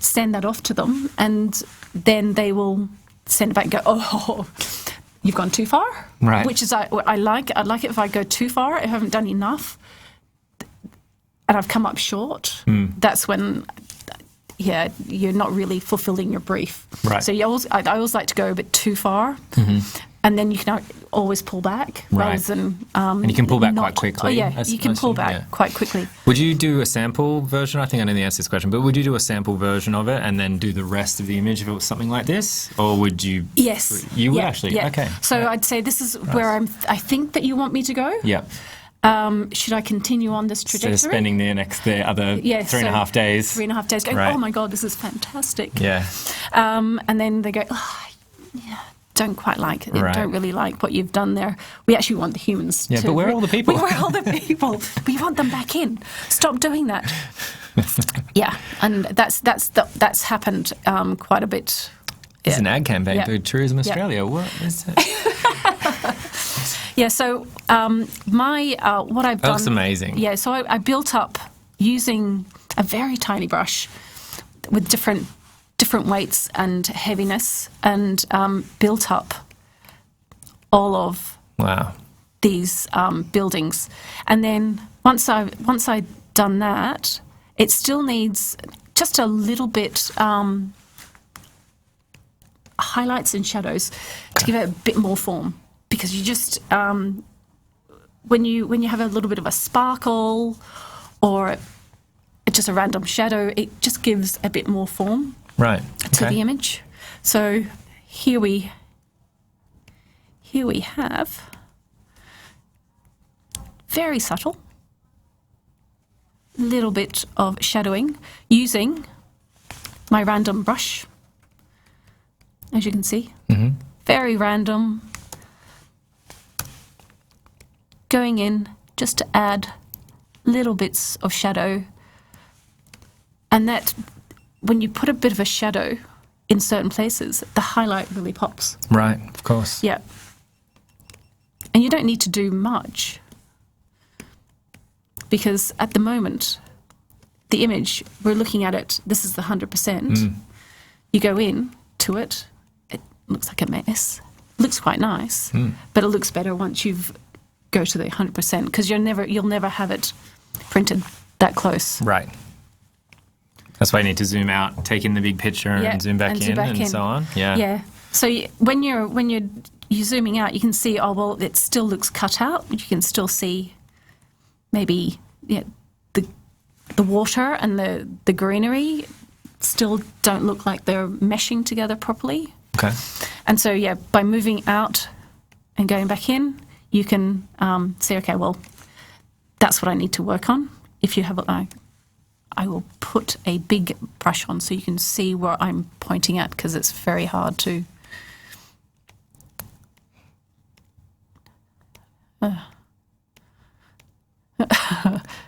send that off to them, and then they will send it back and go, oh, you've gone too far. Right. Which is I like it if I go too far, if I haven't done enough, and I've come up short. That's when, you're not really fulfilling your brief. Right. So I always like to go a bit too far, and then you can always pull back rather than. And you can pull back quite quickly. Oh yeah, you can pull back quite quickly. Would you do a sample version? I think I know the answer to this question, but would you do a sample version of it and then do the rest of the image if it was something like this, or would you? Yes, you would actually. Yeah. Okay. So I'd say this is where I think that you want me to go. Yeah. Should I continue on this trajectory? So spending the other 3.5 days. 3.5 days going, Right. oh my God, this is fantastic. Yeah. And then they go, don't quite like it. Right. Don't really like what you've done there. We actually want the humans to... Yeah, but where are all the people? Where are all the people? We want them back in. Stop doing that. Yeah, and that's happened quite a bit. It's an ad campaign Yeah. for Tourism Australia. Yeah. What is it? Yeah, so what I've done... That looks amazing. Yeah, so I built up using a very tiny brush with different weights and heaviness, and built up all of these buildings. And then once I'd done that, it still needs just a little bit highlights and shadows to give it a bit more form. Because you just when you have a little bit of a sparkle or just a random shadow, it just gives a bit more form to the image. So here we have very subtle little bit of shadowing using my random brush, as you can see. Very random. Going in just to add little bits of shadow, and that when you put a bit of a shadow in certain places, the highlight really pops. Right, of course. Yeah. And you don't need to do much, because at the moment, the image, we're looking at it, this is the 100%. You go in to it, it looks like a mess. It looks quite nice, but it looks better once you've go to the 100%, because you'll never have it printed that close. Right. That's why you need to zoom out, take in the big picture, and zoom back in, and so on. Yeah. Yeah. So when you're zooming out, you can see, oh well, it still looks cut out. You can still see maybe the water and the greenery still don't look like they're meshing together properly. Okay. And so by moving out and going back in, you can say, okay, well, that's what I need to work on. If you have I will put a big brush on so you can see where I'm pointing at, because it's very hard to...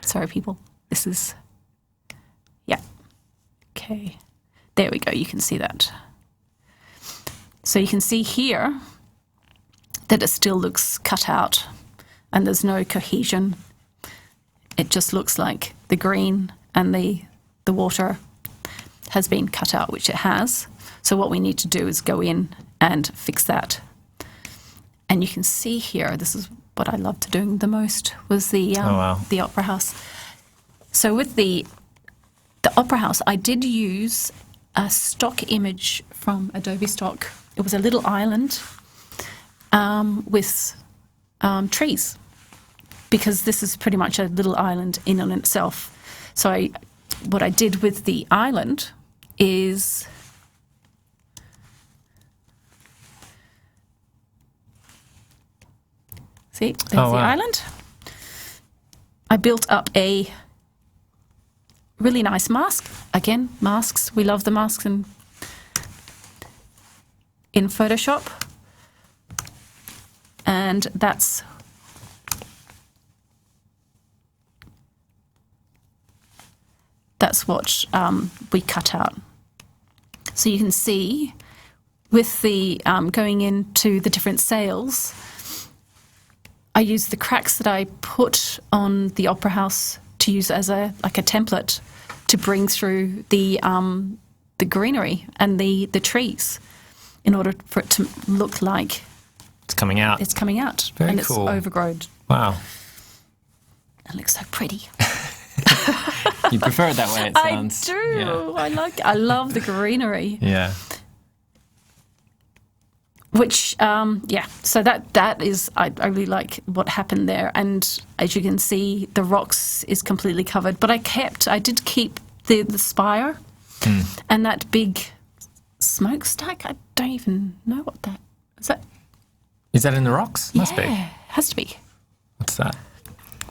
Sorry, people. This is... Yeah. Okay. There we go. You can see that. So you can see here that it still looks cut out and there's no cohesion. It just looks like the green and the water has been cut out, which it has. So what we need to do is go in and fix that. And you can see here, this is what I loved doing the most, was the Opera House. So with the Opera House, I did use a stock image from Adobe Stock. It was a little island with trees, because this is pretty much a little island in on itself. So what I did with the island is see, there's the island. I built up a really nice mask. Again, masks. We love the masks in Photoshop. And that's what we cut out. So you can see with the going into the different sails, I used the cracks that I put on the Opera House to use as a template to bring through the greenery and the trees, in order for it to look like it's coming out. It's coming out. Very and cool. It's overgrown. Wow. It looks so pretty. You prefer it that way, it sounds. I do. Yeah. I love the greenery. Yeah. Which, so that is, I really like what happened there. And as you can see, the rocks is completely covered. But I did keep the spire and that big smokestack. I don't even know what that is. Is that in the rocks? Must be. Has to be. What's that?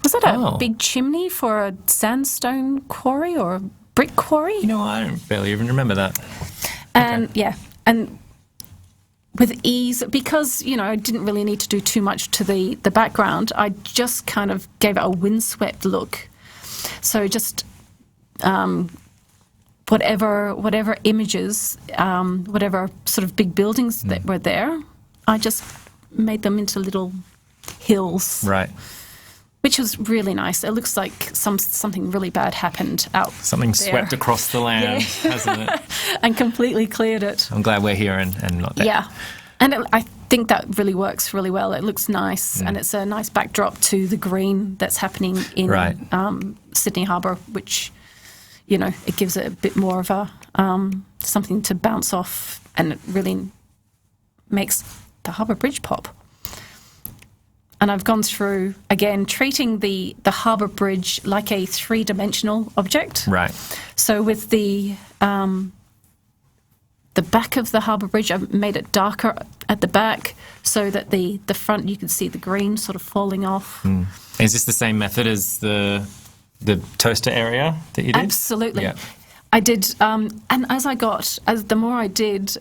Was that a big chimney for a sandstone quarry or a brick quarry? You know, I don't barely even remember that. And and with ease, because, I didn't really need to do too much to the background, I just kind of gave it a windswept look. So just whatever images, whatever sort of big buildings that were there, I just made them into little hills. Right. Which was really nice. It looks like something really bad happened out Something there. swept across the land, hasn't it? And completely cleared it. I'm glad we're here and not there. Yeah. And I think that really works really well. It looks nice, and it's a nice backdrop to the green that's happening in Sydney Harbour, which, it gives it a bit more of a something to bounce off, and it really makes the Harbour Bridge pop. And I've gone through, again, treating the Harbour Bridge like a three-dimensional object. Right. So with the back of the Harbour Bridge, I've made it darker at the back so that the front, you can see the green sort of falling off. Is this the same method as the toaster area that you did? Absolutely. Yeah. I did, and as the more I did,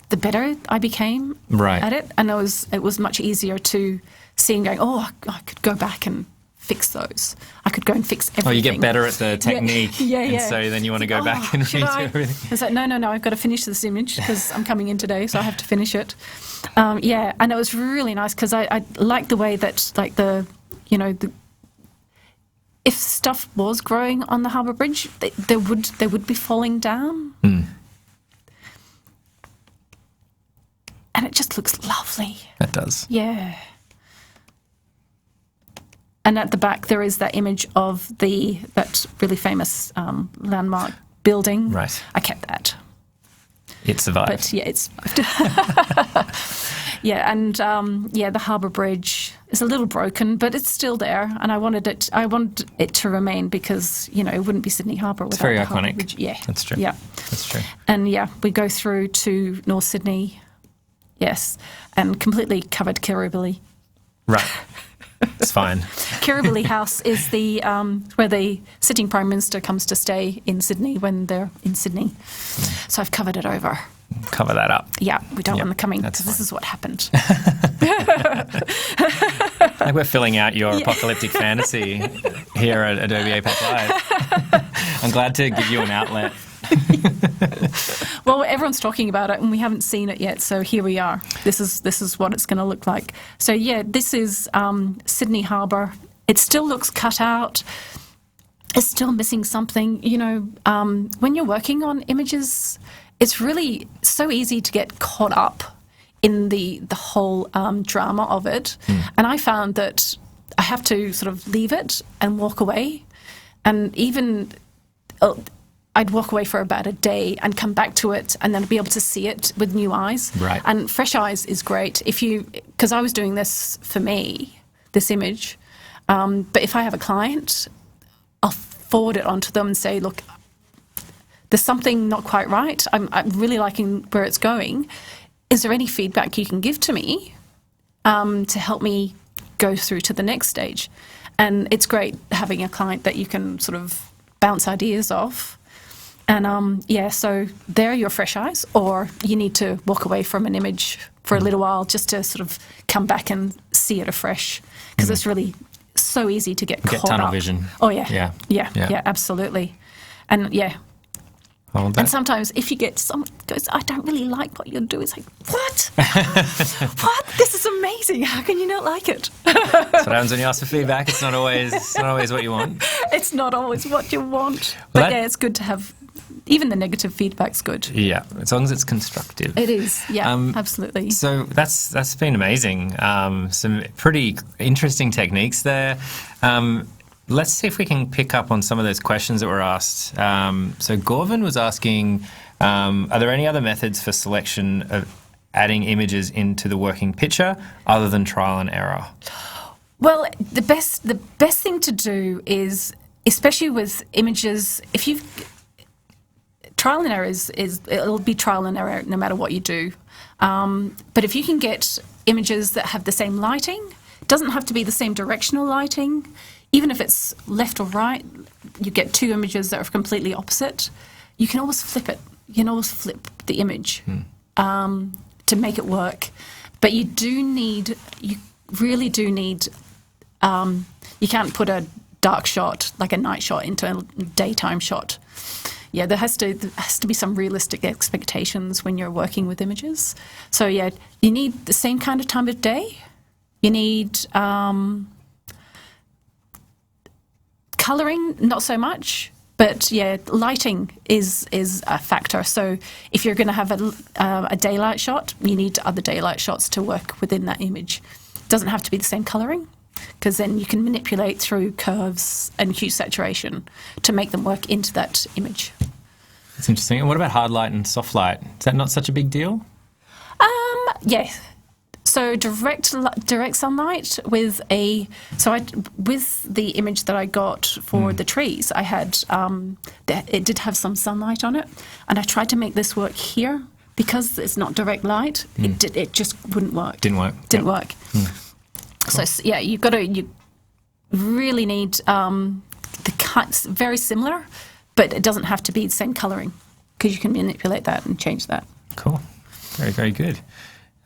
the better I became at it. And it was much easier to see and going, I could go back and fix those. I could go and fix everything. Oh, you get better at the technique. Yeah. And so then you want to go back and redo everything. It's like, no, I've got to finish this image because I'm coming in today, so I have to finish it. And it was really nice because I like the way that, like, if stuff was growing on the Harbour Bridge, they would be falling down. And it just looks lovely. That does. Yeah. And at the back, there is that image of that really famous landmark building. Right. I kept that. It survived. But yeah, it survived. And the Harbour Bridge is a little broken, but it's still there. And I wanted it to remain because, it wouldn't be Sydney Harbour without very the Harbour iconic. Bridge. Yeah. That's true. Yeah. That's true. And we go through to North Sydney. Yes. And completely covered Kirribilli. Right. It's fine. Kirribilli House is the where the sitting Prime Minister comes to stay in Sydney when they're in Sydney. So I've covered it over. Cover that up. Yeah, we don't want them coming because this is what happened. Like we're filling out your apocalyptic fantasy here at Adobe APAC Live. I'm glad to give you an outlet. Well, everyone's talking about it and we haven't seen it yet, so here we are. This is what it's going to look like. So this is Sydney Harbour. It still looks cut out. It's still missing something. When you're working on images, it's really so easy to get caught up in the whole drama of it. And I found that I have to sort of leave it and walk away. And even I'd walk away for about a day and come back to it and then be able to see it with new eyes. Right. And fresh eyes is great. Because I was doing this for me, this image. But if I have a client, I'll forward it on to them and say, look, there's something not quite right. I'm really liking where it's going. Is there any feedback you can give to me to help me go through to the next stage? And it's great having a client that you can sort of bounce ideas off. And so there are your fresh eyes, or you need to walk away from an image for a little while just to sort of come back and see it afresh, because it's really so easy to get caught tunnel up. vision. Oh yeah, absolutely. And and sometimes if you get someone goes, I don't really like what you're doing, it's like, what? What? This is amazing. How can you not like it? That's what happens when you ask for feedback. It's not always what you want. It's not always what you want. Well, but it's good to have, even the negative feedback's good. Yeah, as long as it's constructive. It is, absolutely. So that's been amazing. Some pretty interesting techniques there. Let's see if we can pick up on some of those questions that were asked. So Gorvin was asking, are there any other methods for selection of adding images into the working picture other than trial and error? Well, the best thing to do is, especially with images, if you've trial and error it'll be trial and error no matter what you do. But if you can get images that have the same lighting, it doesn't have to be the same directional lighting. Even if it's left or right, you get two images that are completely opposite. You can always flip it. You can always flip the image to make it work. But you really do need, you can't put a dark shot, like a night shot, into a daytime shot. Yeah, there has to be some realistic expectations when you're working with images. So yeah, you need the same kind of time of day. You need colouring, not so much, but yeah, lighting is a factor. So if you're going to have a daylight shot, you need other daylight shots to work within that image. It doesn't have to be the same colouring, because then you can manipulate through curves and hue saturation to make them work into that image. That's interesting. And what about hard light and soft light? Is that not such a big deal? Yeah. So direct sunlight with the image that I got for the trees, I had it did have some sunlight on it, and I tried to make this work here because it's not direct light. It just wouldn't work. Didn't work. Didn't work. Cool. So yeah, you really need the cuts very similar, but it doesn't have to be the same colouring, because you can manipulate that and change that. Cool. Very, very good.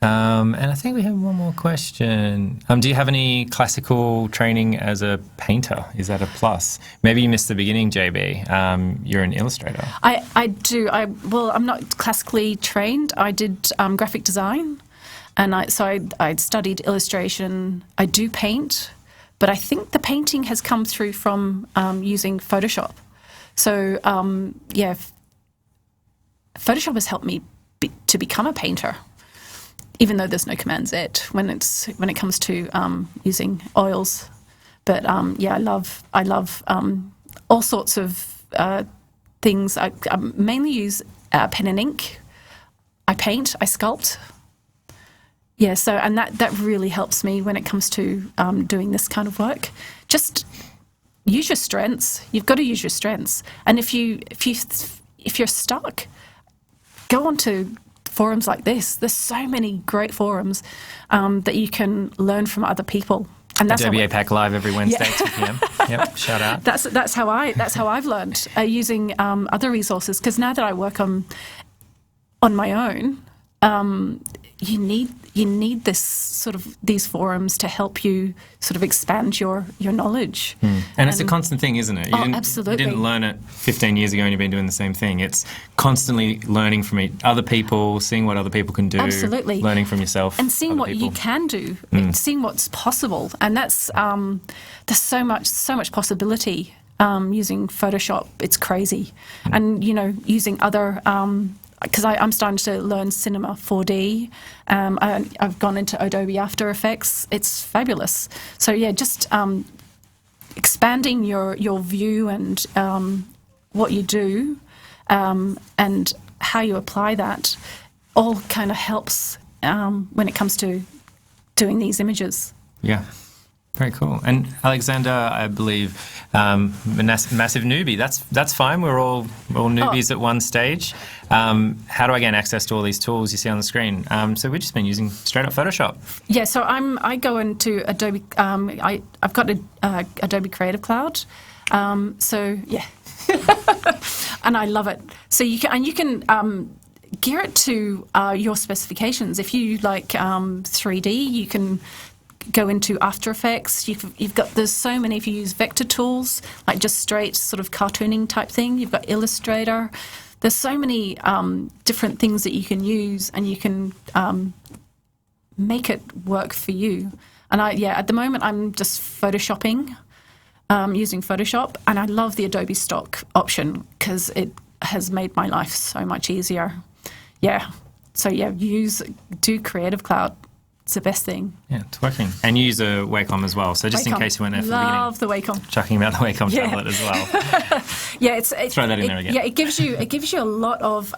And I think we have one more question. Do you have any classical training as a painter? Is that a plus? Maybe you missed the beginning, JB. You're an illustrator. I do. I'm not classically trained. I did graphic design, and I studied illustration. I do paint, but I think the painting has come through from using Photoshop. So Photoshop has helped me to become a painter, even though there's no Command Z when it comes to using oils. But I love all sorts of things. I mainly use pen and ink. I paint, I sculpt. Yeah, so and that really helps me when it comes to doing this kind of work. Just use your strengths. You've got to use your strengths. And if you're stuck, go on to forums like this. There's so many great forums that you can learn from other people. And that's Adobe APAC live every Wednesday at 2 p.m. Yep, shout out. That's how I've learned using other resources. Because now that I work on my own, you need this sort of these forums to help you sort of expand your knowledge. And it's a constant thing, isn't it? Absolutely. You didn't learn it 15 years ago and you've been doing the same thing. It's constantly learning from other people, seeing what other people can do. Absolutely. Learning from yourself. And seeing what you can do, seeing what's possible. And that's there's so much possibility using Photoshop. It's crazy. And, using other because I'm starting to learn Cinema 4D. I've gone into Adobe After Effects. It's fabulous. So yeah, just expanding your view and what you do and how you apply that all kind of helps when it comes to doing these images. Yeah. Very cool. And Alexander, I believe, massive newbie. That's fine. We're all newbies at one stage. How do I gain access to all these tools you see on the screen? So we've just been using straight up Photoshop. Yeah. So I go into Adobe. I've got Adobe Creative Cloud. So yeah, and I love it. So you can gear it to your specifications. If you like 3D, you can go into After Effects. There's so many. If you use vector tools, like just straight sort of cartooning type thing, you've got Illustrator. There's so many different things that you can use, and you can make it work for you. And at the moment I'm just photoshopping, using Photoshop, and I love the Adobe Stock option because it has made my life so much easier. Yeah. So yeah, do Creative Cloud. It's the best thing. Yeah, it's working. And you use a Wacom as well. So just in case you weren't there for the beginning. Love the Wacom. Chucking about the Wacom tablet as well. Yeah, throw that in there again. Yeah, it gives you a lot of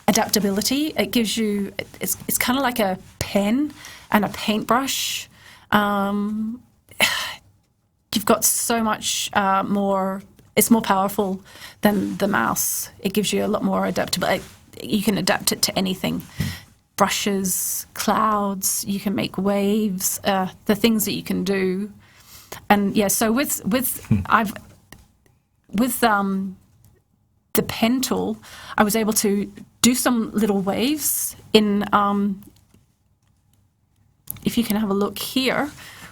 adaptability. It gives you it's kind of like a pen and a paintbrush. You've got so much more. It's more powerful than the mouse. It gives you a lot more adaptability. You can adapt it to anything. Brushes, clouds, you can make waves, the things that you can do. And yeah, so with the pen tool, I was able to do some little waves in, if you can have a look here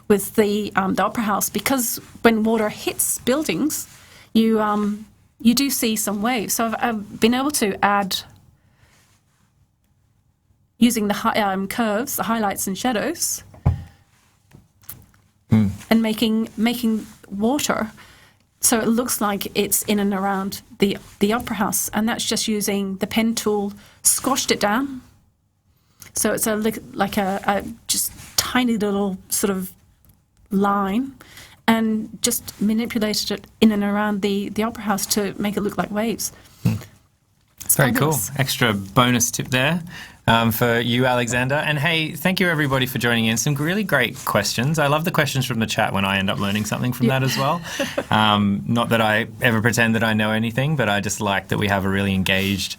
with the Opera House, because when water hits buildings, you do see some waves. So I've been able to add, using the curves, the highlights and shadows, and making water so it looks like it's in and around the Opera House. And that's just using the pen tool, squashed it down. So it's like a just tiny little sort of line, and just manipulated it in and around the Opera House to make it look like waves. It's very fabulous. Cool. Extra bonus tip there for you, Alexander. And hey, thank you everybody for joining in. Some really great questions. I love the questions from the chat when I end up learning something from that as well. Not that I ever pretend that I know anything, but I just like that we have a really engaged,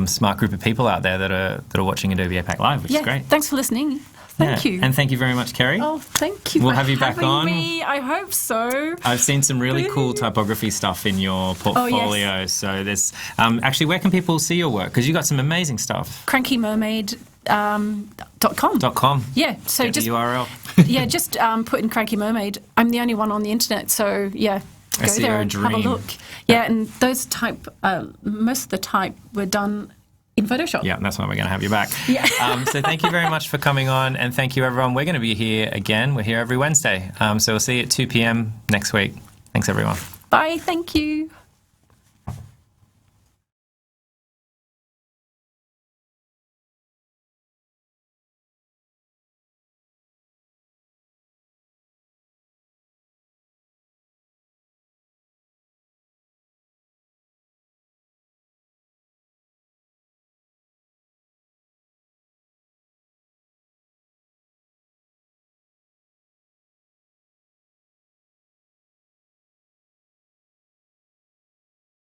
smart group of people out there that are watching Adobe APAC Live, which is great. Thanks for listening. Thank you. And thank you very much, Kerry. Oh, thank you. We'll for have you back having on. Me. I hope so. I've seen some really cool typography stuff in your portfolio. Oh, yes. So there's actually, where can people see your work? Because you got some amazing stuff. Cranky Mermaid. .com. Yeah, so get just the URL. Yeah, just put in Cranky Mermaid. I'm the only one on the internet, so yeah, go there and have a look. Yeah, and those most of the type were done in Photoshop. Yeah, that's why we're going to have you back. Yeah. So thank you very much for coming on, and thank you everyone. We're going to be here again. We're here every Wednesday. So we'll see you at 2 p.m. next week. Thanks everyone. Bye. Thank you.